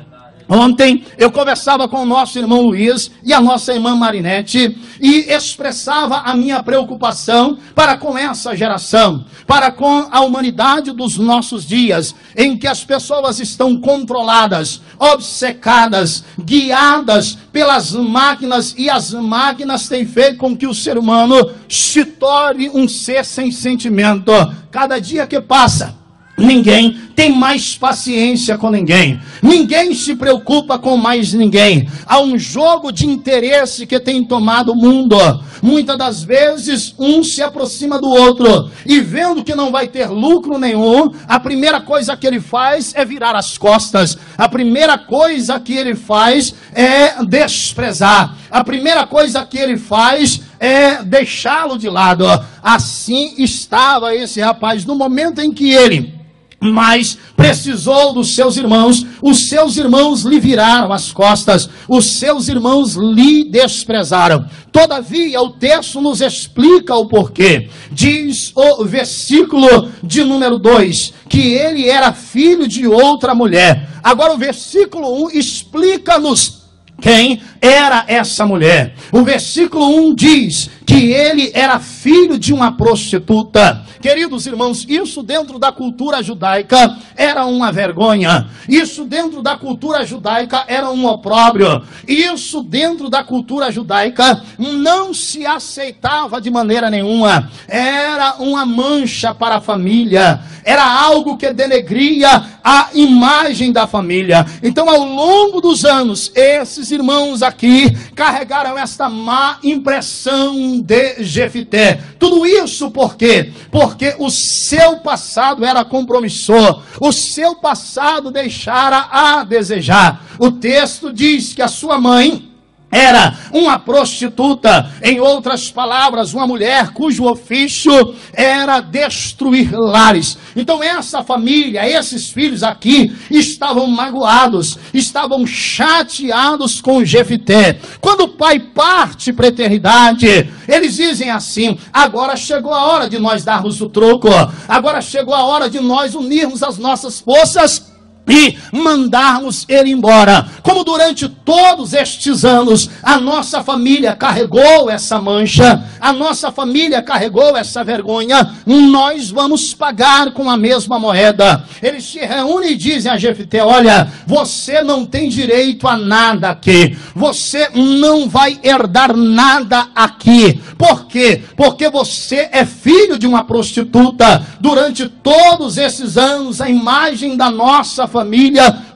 Ontem eu conversava com o nosso irmão Luiz e a nossa irmã Marinete e expressava a minha preocupação para com essa geração, para com a humanidade dos nossos dias, em que as pessoas estão controladas, obcecadas, guiadas pelas máquinas, e as máquinas têm feito com que o ser humano se torne um ser sem sentimento. Cada dia que passa, ninguém tem mais paciência com ninguém. Ninguém se preocupa com mais ninguém. Há um jogo de interesse que tem tomado o mundo. Muitas das vezes, um se aproxima do outro e vendo que não vai ter lucro nenhum, a primeira coisa que ele faz é virar as costas. A primeira coisa que ele faz é desprezar. A primeira coisa que ele faz é deixá-lo de lado. Assim estava esse rapaz no momento em que ele mas precisou dos seus irmãos, os seus irmãos lhe viraram as costas, os seus irmãos lhe desprezaram. Todavia, o texto nos explica o porquê. Diz o versículo de número 2, que ele era filho de outra mulher. Agora o versículo 1 explica-nos quem era essa mulher. O versículo 1 diz que ele era filho de uma prostituta. Queridos irmãos, isso dentro da cultura judaica era uma vergonha. Isso dentro da cultura judaica era um opróbrio. Isso dentro da cultura judaica não se aceitava de maneira nenhuma. Era uma mancha para a família. Era algo que denegria a imagem da família. Então, ao longo dos anos, esses irmãos aqui carregaram esta má impressão de Jefté. Tudo isso por quê? Porque o seu passado era compromissor. O seu passado deixara a desejar. O texto diz que a sua mãe era uma prostituta, em outras palavras, uma mulher cujo ofício era destruir lares. Então essa família, esses filhos aqui, estavam magoados, estavam chateados com Jefté. Quando o pai parte para a eternidade, eles dizem assim: agora chegou a hora de nós darmos o troco, agora chegou a hora de nós unirmos as nossas forças e mandarmos ele embora. Como durante todos estes anos a nossa família carregou essa mancha, a nossa família carregou essa vergonha, nós vamos pagar com a mesma moeda. Eles se reúnem e dizem a Jefté: olha, você não tem direito a nada aqui, você não vai herdar nada aqui. Por quê? Porque você é filho de uma prostituta. Durante todos esses anos a imagem da nossa família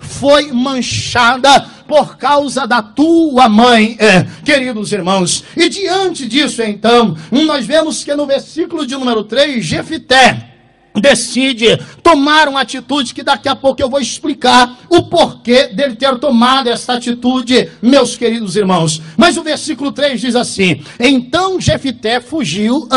foi manchada por causa da tua mãe, queridos irmãos. E diante disso, então, nós vemos que no versículo de número 3, Jefté decide tomar uma atitude que daqui a pouco eu vou explicar o porquê dele ter tomado essa atitude, meus queridos irmãos. Mas o versículo 3 diz assim: então Jefté fugiu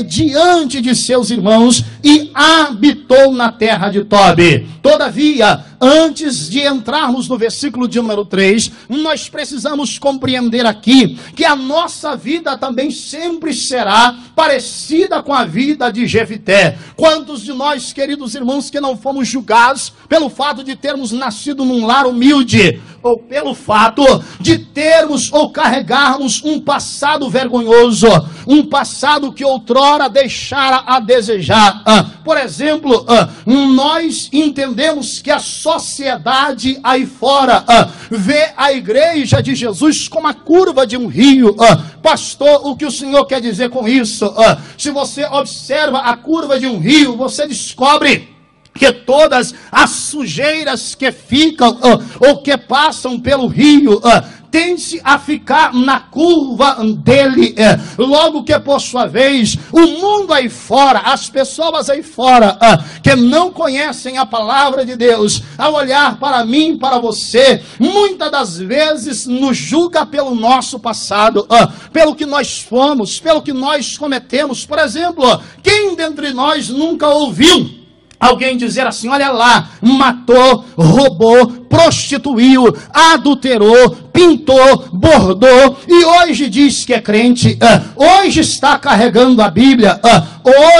diante de seus irmãos e habitou na terra de Tobi. Todavia, antes de entrarmos no versículo de número 3, nós precisamos compreender aqui que a nossa vida também sempre será parecida com a vida de Jefté. Quantos de nós, queridos irmãos, que não fomos julgados pelo fato de termos nascido num lar humilde, ou pelo fato de termos ou carregarmos um passado vergonhoso, um passado que outrora deixara a desejar? Por exemplo, nós entendemos que a sociedade aí fora vê a igreja de Jesus como a curva de um rio. Pastor, o que o senhor quer dizer com isso? Se você observa a curva de um rio, você descobre que todas as sujeiras que ficam ou que passam pelo rio tende a ficar na curva dele. Logo que, por sua vez, o mundo aí fora, as pessoas aí fora que não conhecem a palavra de Deus, ao olhar para mim, para você, muitas das vezes nos julga pelo nosso passado, pelo que nós fomos, pelo que nós cometemos. Por exemplo, quem dentre nós nunca ouviu alguém dizer assim: olha lá, matou, roubou, prostituiu, adulterou, pintou, bordou, e hoje diz que é crente, hoje está carregando a Bíblia,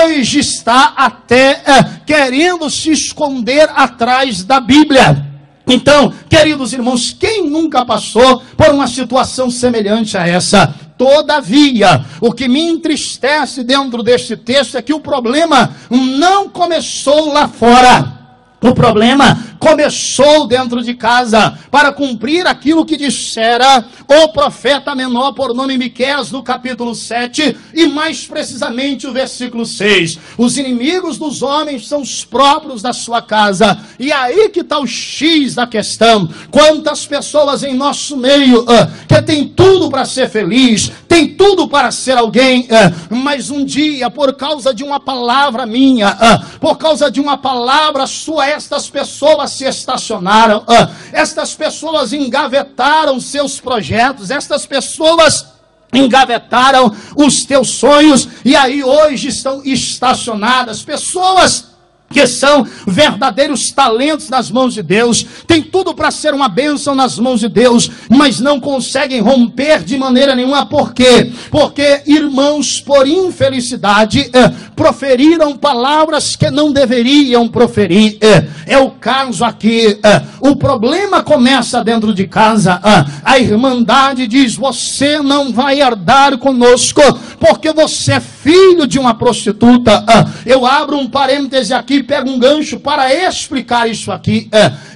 hoje está até querendo se esconder atrás da Bíblia. Então, queridos irmãos, quem nunca passou por uma situação semelhante a essa? Todavia, o que me entristece dentro deste texto é que o problema não começou lá fora. O problema começou dentro de casa, para cumprir aquilo que dissera o profeta menor por nome Miqueias no capítulo 7, e mais precisamente o versículo 6. Os inimigos dos homens são os próprios da sua casa. E aí que está o X da questão. Quantas pessoas em nosso meio que tem tudo para ser feliz, tem tudo para ser alguém, mas um dia, por causa de uma palavra minha, por causa de uma palavra sua, estas pessoas se estacionaram, estas pessoas engavetaram seus projetos, estas pessoas engavetaram os teus sonhos, e aí hoje estão estacionadas. Pessoas que são verdadeiros talentos nas mãos de Deus, tem tudo para ser uma bênção nas mãos de Deus, mas não conseguem romper de maneira nenhuma. Por quê? Porque irmãos, por infelicidade, proferiram palavras que não deveriam proferir. É o caso aqui. O problema começa dentro de casa. A irmandade diz: você não vai herdar conosco, porque você é filho de uma prostituta. Eu abro um parêntese aqui, pego um gancho para explicar isso aqui.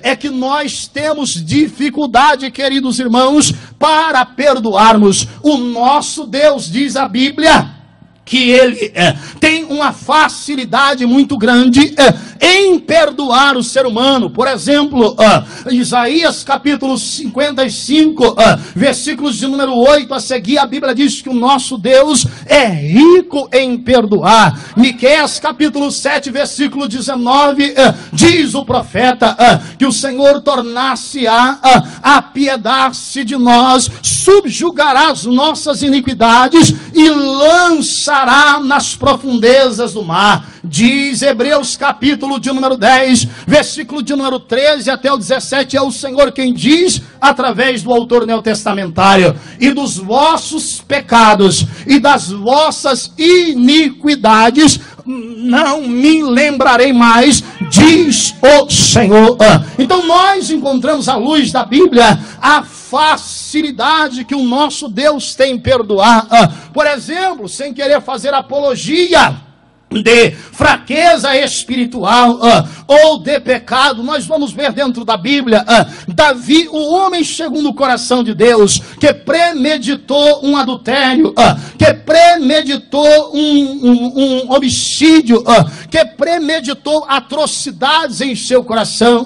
É que nós temos dificuldade, queridos irmãos, para perdoarmos. O nosso Deus, diz a Bíblia, que ele tem uma facilidade muito grande em perdoar o ser humano. Por exemplo, Isaías capítulo 55, versículos de número 8 a seguir, a Bíblia diz que o nosso Deus é rico em perdoar. Miqueias capítulo 7, versículo 19, diz o profeta que o Senhor tornar-se-á a apiedar-se de nós, subjugará as nossas iniquidades e lançará nas profundezas do mar. Diz Hebreus capítulo de número 10, versículo de número 13 até o 17, é o Senhor quem diz, através do autor neotestamentário: e dos vossos pecados e das vossas iniquidades não me lembrarei mais, diz o Senhor. Então nós encontramos à luz da Bíblia a facilidade que o nosso Deus tem em perdoar. Por exemplo, sem querer fazer apologia de fraqueza espiritual ou de pecado, nós vamos ver dentro da Bíblia Davi, o homem segundo o coração de Deus, que premeditou um adultério, que premeditou um homicídio, que premeditou atrocidades em seu coração.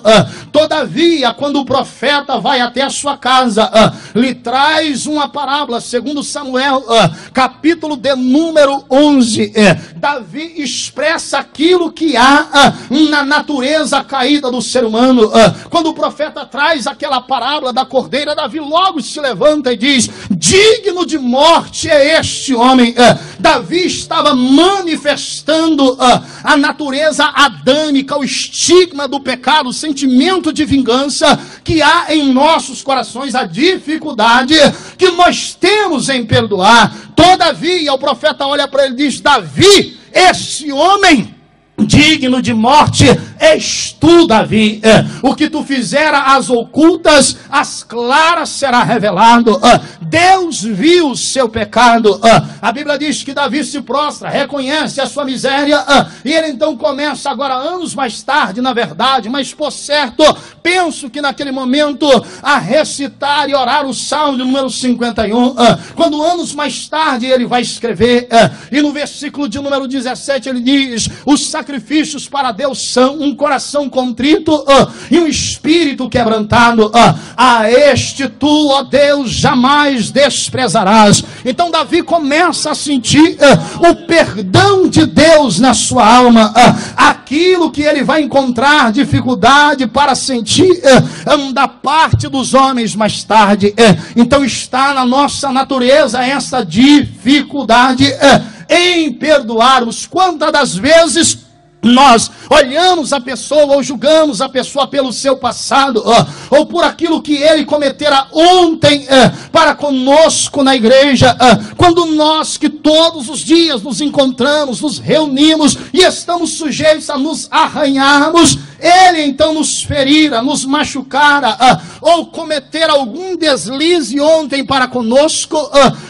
Todavia, quando o profeta vai até a sua casa, lhe traz uma parábola, segundo Samuel, capítulo de número 11, Davi expressa aquilo que há na natureza caída do ser humano. Quando o profeta traz aquela parábola da cordeira, Davi logo se levanta e diz: digno de morte é este homem. Davi estava manifestando a natureza adâmica, o estigma do pecado, o sentimento de vingança que há em nossos corações, a dificuldade que nós temos em perdoar. Todavia, o profeta olha para ele e diz: Davi, esse homem digno de morte és tu, Davi. O que tu fizera às ocultas, às claras será revelado. Deus viu o seu pecado. A Bíblia diz que Davi se prostra, reconhece a sua miséria, e ele então começa agora, anos mais tarde, na verdade, mas por certo, penso que naquele momento, a recitar e orar o Salmo número 51, quando anos mais tarde ele vai escrever, e no versículo de número 17 ele diz: os sacrifícios para Deus são um coração contrito e um espírito quebrantado. A este tu, ó Deus, jamais desprezarás. Então Davi começa a sentir o perdão de Deus na sua alma. Aquilo que ele vai encontrar dificuldade para sentir da parte dos homens mais tarde. Então está na nossa natureza essa dificuldade em perdoarmos. Quantas das vezes nós olhamos a pessoa ou julgamos a pessoa pelo seu passado ou por aquilo que ele cometera ontem para conosco na igreja, quando nós que todos os dias nos encontramos, nos reunimos e estamos sujeitos a nos arranharmos, ele então nos ferira, nos machucara ou cometer algum deslize ontem para conosco,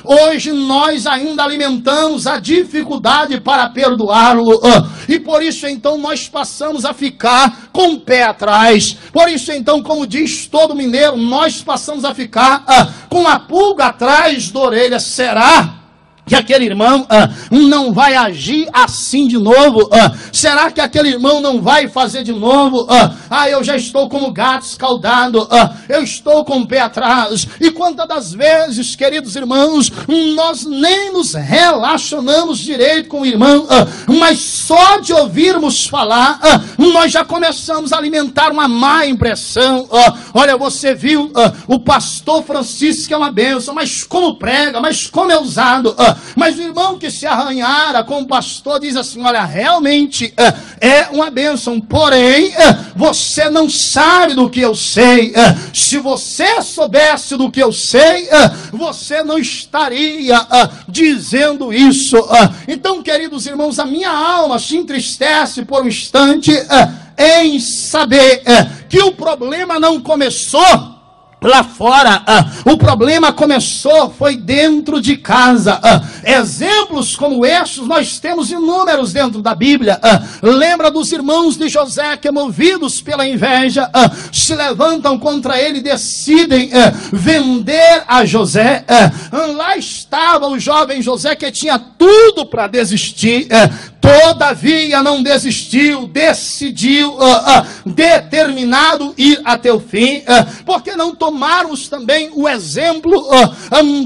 hoje nós ainda alimentamos a dificuldade para perdoá-lo, e por isso então nós passamos a ficar com o pé atrás. Por isso então, como diz todo mineiro, nós passamos a ficar com a pulga atrás da orelha. Será que aquele irmão não vai agir assim de novo? Será que aquele irmão não vai fazer de novo? Eu já estou como gato escaldado, eu estou com o pé atrás. E quantas das vezes, queridos irmãos, nós nem nos relacionamos direito com o irmão, mas só de ouvirmos falar, nós já começamos a alimentar uma má impressão. Olha, você viu o pastor Francisco, que é uma bênção, mas como prega, mas como é usado. Mas o irmão que se arranhara com o pastor diz assim: olha, realmente é uma bênção, porém você não sabe do que eu sei. Se você soubesse do que eu sei, você não estaria dizendo isso. Então, queridos irmãos, a minha alma se entristece por um instante em saber que o problema não começou lá fora, o problema começou, foi dentro de casa. Exemplos como estes nós temos inúmeros dentro da Bíblia. Lembra dos irmãos de José que, movidos pela inveja, se levantam contra ele e decidem vender a José. Lá estava o jovem José que tinha tudo para desistir, todavia não desistiu, decidiu, determinado ir até o fim. Porque não tomarmos também o exemplo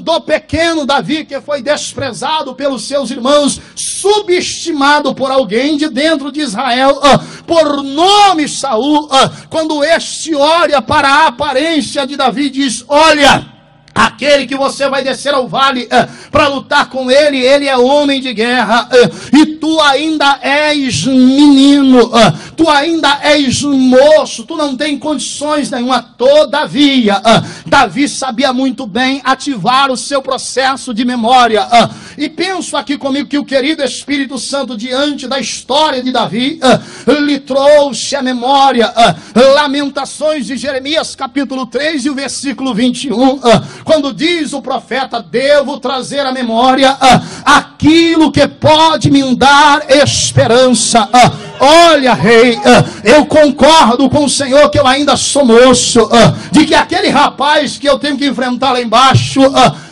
do pequeno Davi, que foi desprezado pelos seus irmãos, subestimado por alguém de dentro de Israel, por nome Saul, quando este olha para a aparência de Davi, diz: olha, aquele que você vai descer ao vale para lutar com ele, ele é homem de guerra, e tu ainda és menino, tu ainda és moço, tu não tem condições nenhuma. Todavia, Davi sabia muito bem ativar o seu processo de memória, e penso aqui comigo que o querido Espírito Santo, diante da história de Davi, lhe trouxe a memória Lamentações de Jeremias capítulo 3 e o versículo 21, quando diz o profeta: devo trazer à memória aquilo que pode me dar esperança. Olha, rei, eu concordo com o Senhor que eu ainda sou moço, de que aquele rapaz que eu tenho que enfrentar lá embaixo,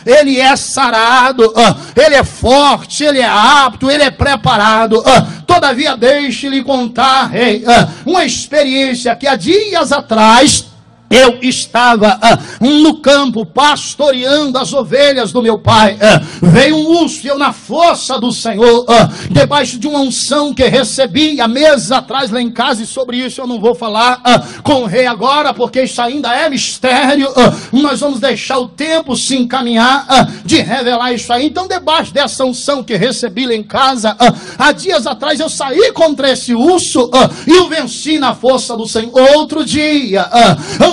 ele é sarado, ele é forte, ele é apto, ele é preparado. Todavia, deixe-lhe contar, rei, uma experiência que há dias atrás eu estava no campo pastoreando as ovelhas do meu pai. Veio um urso e eu, na força do Senhor, debaixo de uma unção que recebi há meses atrás lá em casa, e sobre isso eu não vou falar com o rei agora, porque isso ainda é mistério. Nós vamos deixar o tempo se encaminhar de revelar isso aí. Então, debaixo dessa unção que recebi lá em casa, há dias atrás eu saí contra esse urso e o venci na força do Senhor. Outro dia,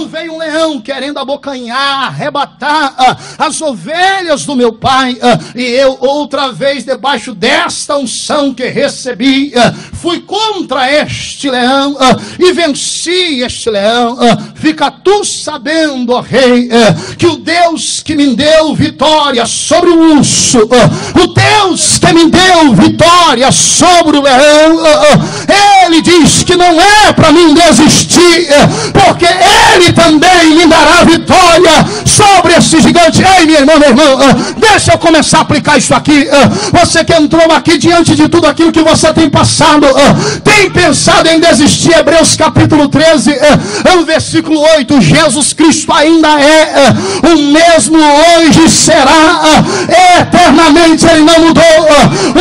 veio um leão querendo abocanhar, arrebatar as ovelhas do meu pai, e eu outra vez, debaixo desta unção que recebi, fui contra este leão e venci este leão. Fica tu sabendo, ó rei, que o Deus que me deu vitória sobre o urso, o Deus que me deu vitória sobre o leão, Ele diz que não é para mim desistir, porque Ele também me dará vitória sobre esse gigante. Ei, minha irmã, meu irmão, deixa eu começar a aplicar isso aqui. Você que entrou aqui diante de tudo aquilo que você tem passado, tem pensado em desistir? Hebreus capítulo 13, versículo 8, Jesus Cristo ainda é o mesmo hoje, será eternamente. Ele não mudou.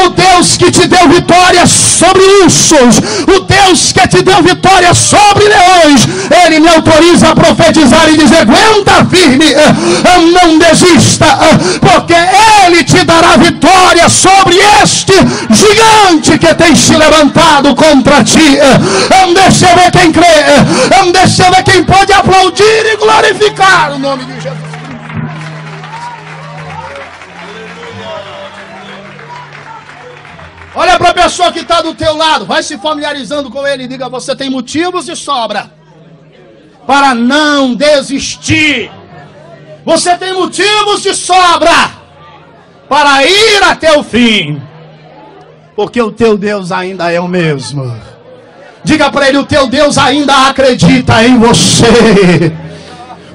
O Deus que te deu vitória sobre ursos, o Deus que te deu vitória sobre leões, Ele me autoriza a profetizar e dizer: aguenta firme, não desista, porque Ele te dará vitória sobre este gigante que tem se levantado contra ti. Deixa eu ver quem crê, deixa eu ver quem pode aplaudir e glorificar o nome de Jesus. Olha para a pessoa que está do teu lado, vai se familiarizando com ele e diga: você tem motivos de sobra para não desistir. Você tem motivos de sobra para ir até o fim, porque o teu Deus ainda é o mesmo. Diga para ele: o teu Deus ainda acredita em você.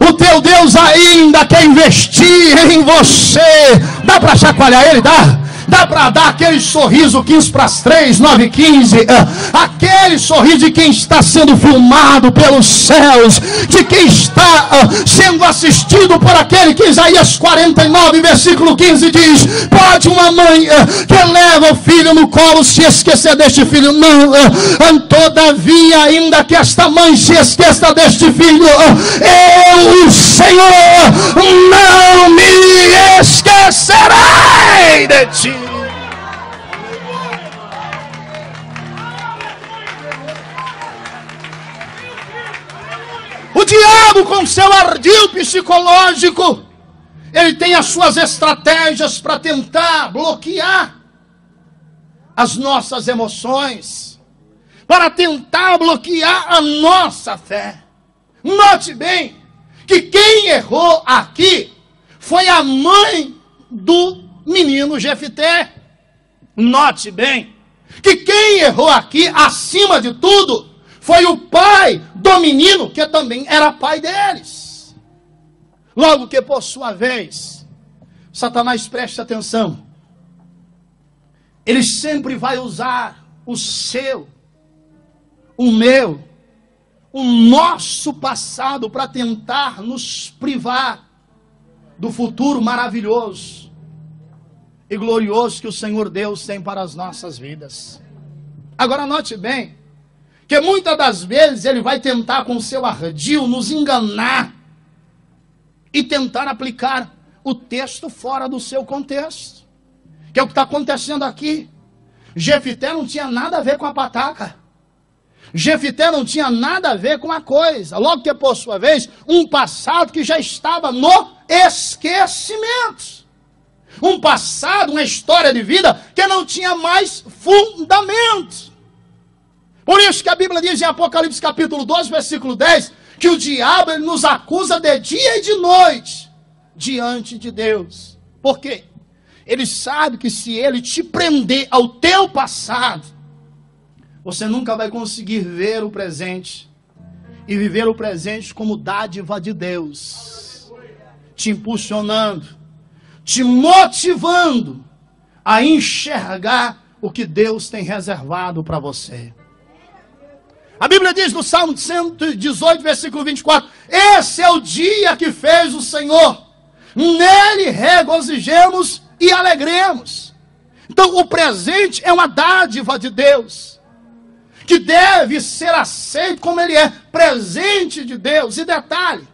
O teu Deus ainda quer investir em você. Dá para chacoalhar ele? Dá para dar aquele sorriso 15 para as 3, 9 e 15, aquele sorriso de quem está sendo filmado pelos céus, de quem está sendo assistido por aquele que Isaías 49, versículo 15 diz: pode uma mãe que leva o filho no colo se esquecer deste filho? Não, todavia, ainda que esta mãe se esqueça deste filho, eu, o Senhor, não me esquecerei de ti. O diabo, com seu ardil psicológico, ele tem as suas estratégias para tentar bloquear as nossas emoções, para tentar bloquear a nossa fé. Note bem que quem errou aqui foi a mãe do menino Jefté. Note bem que quem errou aqui, acima de tudo, foi o pai do menino, que também era pai deles. Logo que, por sua vez, Satanás, preste atenção, ele sempre vai usar o seu, o meu, o nosso passado para tentar nos privar do futuro maravilhoso e glorioso que o Senhor Deus tem para as nossas vidas. Agora note bem que muitas das vezes ele vai tentar com seu ardil nos enganar e tentar aplicar o texto fora do seu contexto, que é o que está acontecendo aqui. Jefté não tinha nada a ver com a pataca. Jefté não tinha nada a ver com a coisa. Logo que, por sua vez, um passado que já estava no esquecimento. Um passado, uma história de vida que não tinha mais fundamento. Por isso que a Bíblia diz em Apocalipse capítulo 12, versículo 10, que o diabo ele nos acusa de dia e de noite diante de Deus. Por quê? Ele sabe que se ele te prender ao teu passado, você nunca vai conseguir ver o presente e viver o presente como dádiva de Deus, te impulsionando, te motivando a enxergar o que Deus tem reservado para você. A Bíblia diz no Salmo 118, versículo 24, esse é o dia que fez o Senhor, nele regozijemos e alegremos. Então o presente é uma dádiva de Deus, que deve ser aceito como ele é, presente de Deus. E detalhe,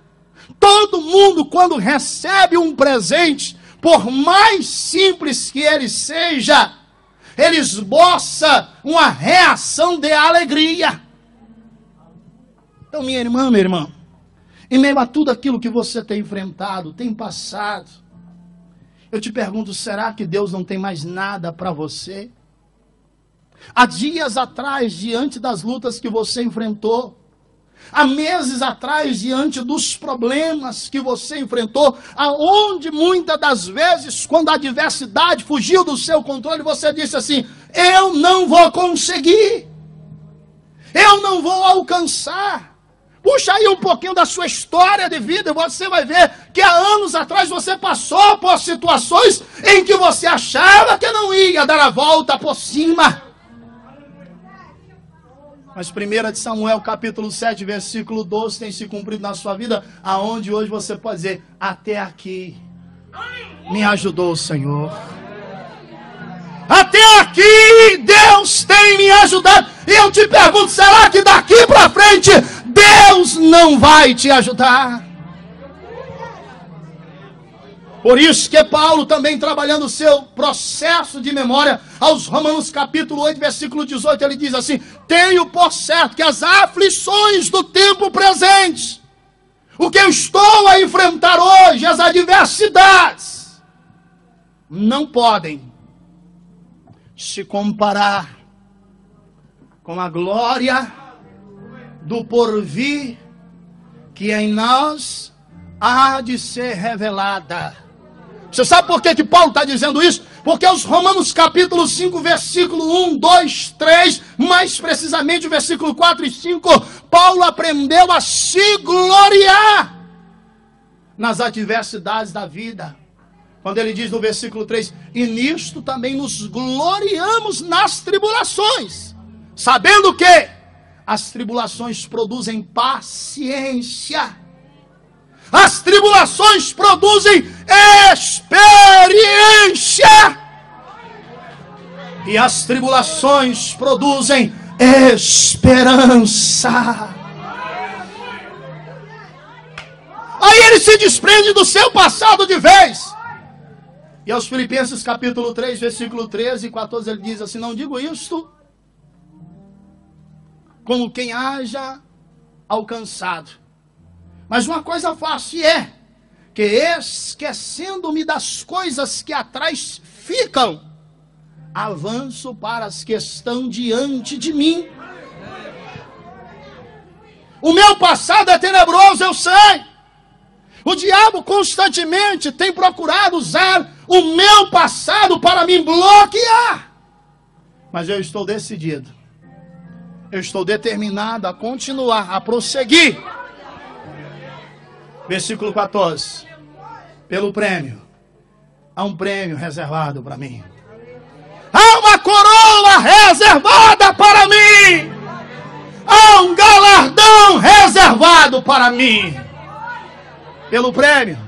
todo mundo quando recebe um presente, por mais simples que ele seja, ele esboça uma reação de alegria. Então, minha irmã, meu irmão, em meio a tudo aquilo que você tem enfrentado, tem passado, eu te pergunto, será que Deus não tem mais nada para você? Há dias atrás, diante das lutas que você enfrentou, há meses atrás, diante dos problemas que você enfrentou, aonde muitas das vezes, quando a adversidade fugiu do seu controle, você disse assim, eu não vou conseguir. Eu não vou alcançar. Puxa aí um pouquinho da sua história de vida e você vai ver que há anos atrás você passou por situações em que você achava que não ia dar a volta por cima. Mas 1 de Samuel, capítulo 7, versículo 12, tem se cumprido na sua vida, aonde hoje você pode dizer, até aqui me ajudou o Senhor. Até aqui Deus tem me ajudado. E eu te pergunto, será que daqui para frente Deus não vai te ajudar? Por isso que Paulo, também trabalhando o seu processo de memória, aos Romanos capítulo 8, versículo 18, ele diz assim: tenho por certo que as aflições do tempo presente, o que eu estou a enfrentar hoje, as adversidades, não podem se comparar com a glória do porvir que em nós há de ser revelada. Você sabe por que Paulo está dizendo isso? Porque os Romanos capítulo 5, versículo 1, 2, 3, mais precisamente o versículo 4 e 5, Paulo aprendeu a se gloriar nas adversidades da vida. Quando ele diz no versículo 3, e nisto também nos gloriamos nas tribulações, sabendo que as tribulações produzem paciência. As tribulações produzem experiência. E as tribulações produzem esperança. Aí ele se desprende do seu passado de vez. E aos Filipenses capítulo 3, versículo 13 e 14, ele diz assim: não digo isto como quem haja alcançado, mas uma coisa faço, e é que esquecendo-me das coisas que atrás ficam, avanço para as que estão diante de mim. O meu passado é tenebroso, eu sei. O diabo constantemente tem procurado usar o meu passado para me bloquear. Mas eu estou decidido. Eu estou determinado a continuar, a prosseguir. Versículo 14. Pelo prêmio. Há um prêmio reservado para mim. Há uma coroa reservada para mim. Há um galardão reservado para mim. Pelo prêmio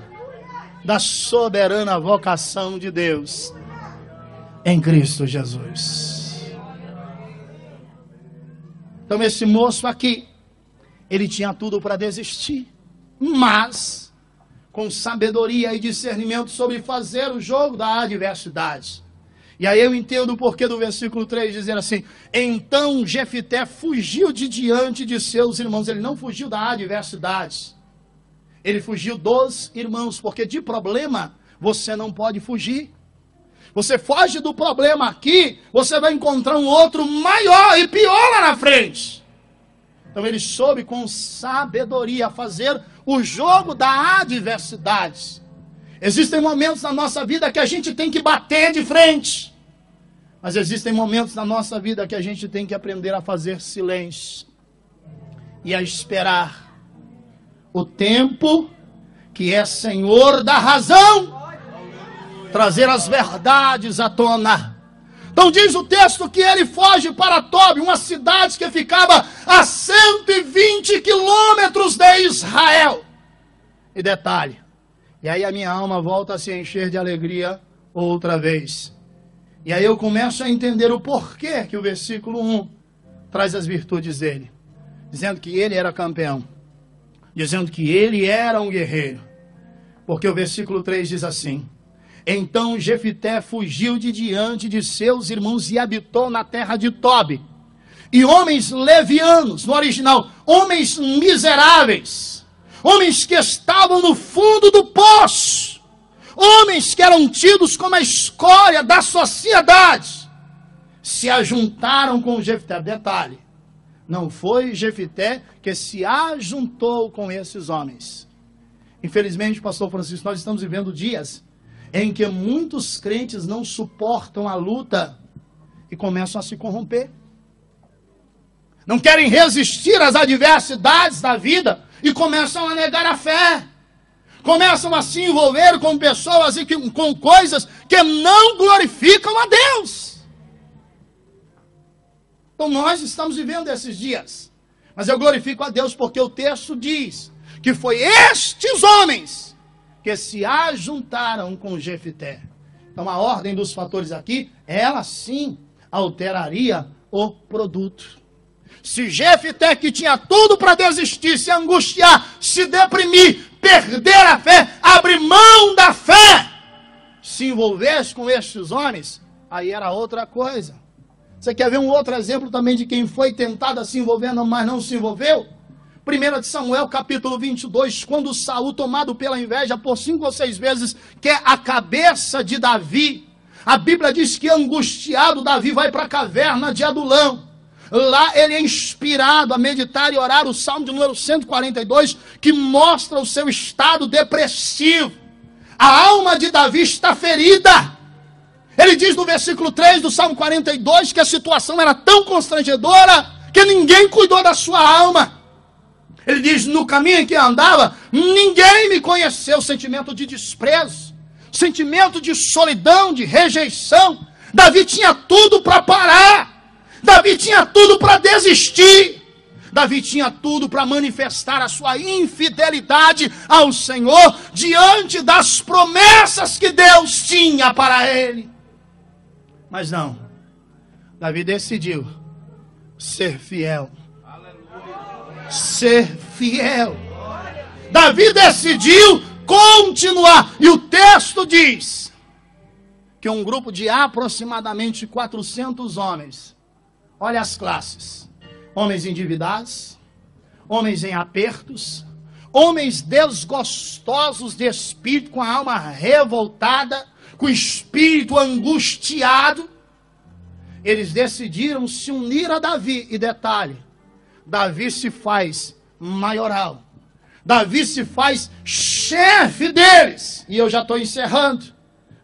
da soberana vocação de Deus em Cristo Jesus. Então esse moço aqui, ele tinha tudo para desistir, mas com sabedoria e discernimento sobre fazer o jogo da adversidade. E aí eu entendo o porquê do versículo 3 dizer assim: então Jefité fugiu de diante de seus irmãos. Ele não fugiu da adversidade, ele fugiu dos irmãos, porque de problema você não pode fugir. Você foge do problema aqui, você vai encontrar um outro maior e pior lá na frente. Então ele soube com sabedoria fazer o jogo da adversidade. Existem momentos na nossa vida que a gente tem que bater de frente, mas existem momentos na nossa vida que a gente tem que aprender a fazer silêncio e a esperar o tempo que é Senhor da razão trazer as verdades à tona. Então diz o texto que ele foge para Tobi, uma cidade que ficava a 120 quilômetros de Israel. E detalhe, e aí a minha alma volta a se encher de alegria outra vez. E aí eu começo a entender o porquê que o versículo 1 traz as virtudes dele. Dizendo que ele era campeão. Dizendo que ele era um guerreiro. Porque o versículo 3 diz assim: então Jefité fugiu de diante de seus irmãos e habitou na terra de Tobi. E homens levianos, no original, homens miseráveis, homens que estavam no fundo do poço, homens que eram tidos como a escória da sociedade, se ajuntaram com Jefité. Detalhe, não foi Jefité que se ajuntou com esses homens. Infelizmente, pastor Francisco, nós estamos vivendo dias em que muitos crentes não suportam a luta e começam a se corromper. não querem resistir às adversidades da vida e começam a negar a fé. Começam a se envolver com pessoas e com coisas que não glorificam a Deus. Então nós estamos vivendo esses dias. Mas eu glorifico a Deus porque o texto diz que foi estes homens que se ajuntaram com Jefté. Então a ordem dos fatores aqui, ela sim alteraria o produto. Se Jefté, que tinha tudo para desistir, se angustiar, se deprimir, perder a fé, abrir mão da fé, se envolvesse com estes homens, aí era outra coisa. Você quer ver um outro exemplo também de quem foi tentado a se envolver, mas não se envolveu? 1 de Samuel, capítulo 22, quando Saul, tomado pela inveja, por 5 ou 6 vezes, quer a cabeça de Davi. A Bíblia diz que angustiado, Davi vai para a caverna de Adulão. Lá ele é inspirado a meditar e orar o Salmo de número 142, que mostra o seu estado depressivo. A alma de Davi está ferida. Ele diz no versículo 3 do Salmo 42 que a situação era tão constrangedora que ninguém cuidou da sua alma. Ele diz, no caminho em que andava, ninguém me conheceu. Sentimento de desprezo, sentimento de solidão, de rejeição. Davi tinha tudo para parar. Davi tinha tudo para desistir. Davi tinha tudo para manifestar a sua infidelidade ao Senhor diante das promessas que Deus tinha para ele. Mas não. Davi decidiu ser fiel. Ser fiel. Davi decidiu continuar. E o texto diz que um grupo de aproximadamente 400 homens, olha as classes, homens endividados, homens em apertos, homens desgostosos de espírito, com a alma revoltada, com o espírito angustiado, eles decidiram se unir a Davi. E detalhe, Davi se faz maioral, Davi se faz chefe deles. E eu já estou encerrando,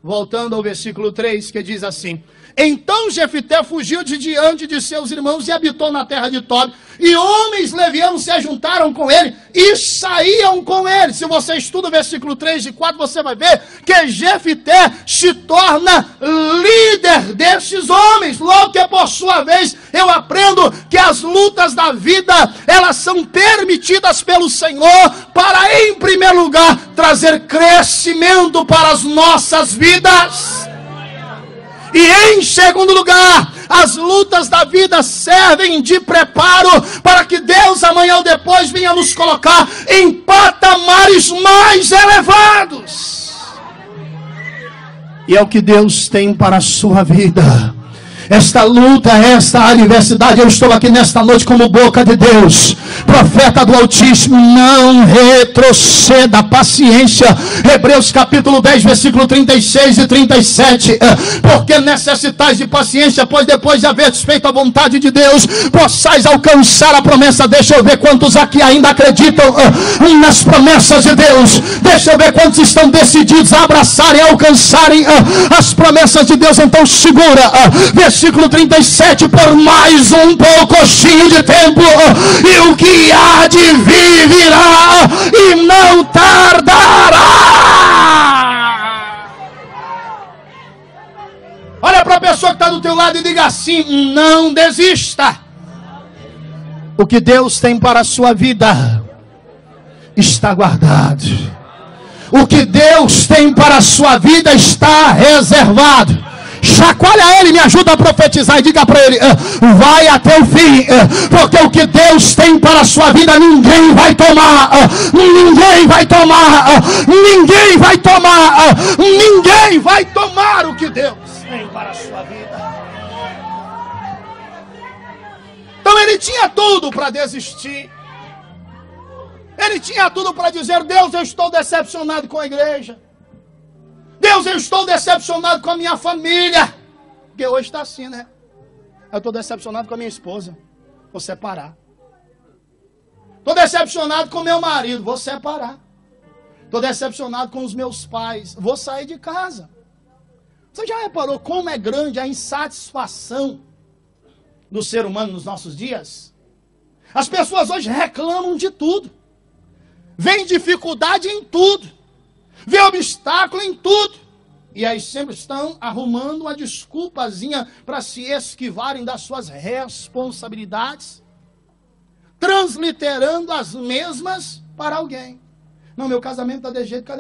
voltando ao versículo 3, que diz assim: então Jefté fugiu de diante de seus irmãos e habitou na terra de Tob. E homens levianos se juntaram com ele e saíam com ele. Se você estuda o versículo 3 e 4, você vai ver que Jefté se torna líder destes homens. Logo que por sua vez eu aprendo que as lutas da vida, elas são permitidas pelo Senhor para, em primeiro lugar, trazer crescimento para as nossas vidas. E em segundo lugar, as lutas da vida servem de preparo para que Deus amanhã ou depois venha nos colocar em patamares mais elevados. E é o que Deus tem para a sua vida. Esta luta, esta adversidade, eu estou aqui nesta noite como boca de Deus, profeta do Altíssimo, não retroceda, paciência. Hebreus capítulo 10, versículo 36 e 37, porque necessitais de paciência, pois depois de haver feito a vontade de Deus, possais alcançar a promessa. Deixa eu ver quantos aqui ainda acreditam nas promessas de Deus. Deixa eu ver quantos estão decididos a abraçarem, a alcançarem as promessas de Deus. Então segura, versículo 37, por mais um pouquinho de tempo, e o que há de vir virá, e não tardará. Olha para a pessoa que está do teu lado e diga assim: não desista. O que Deus tem para a sua vida está guardado. O que Deus tem para a sua vida está reservado. Chacoalha ele, me ajuda a profetizar e diga para ele: vai até o fim, porque o que Deus tem para a sua vida ninguém vai tomar, ninguém vai tomar, ninguém vai tomar, ninguém vai tomar o que Deus tem para a sua vida. Então ele tinha tudo para desistir. Ele tinha tudo para dizer: Deus, eu estou decepcionado com a igreja. Deus, eu estou decepcionado com a minha família. Porque hoje está assim, né? Eu estou decepcionado com a minha esposa. Vou separar. Estou decepcionado com meu marido. Vou separar. Estou decepcionado com os meus pais. Vou sair de casa. Você já reparou como é grande a insatisfação do ser humano nos nossos dias? As pessoas hoje reclamam de tudo. Vem dificuldade em tudo. Vê obstáculo em tudo. E aí sempre estão arrumando uma desculpazinha para se esquivarem das suas responsabilidades, transliterando as mesmas para alguém. Não, meu casamento está de jeito, cadê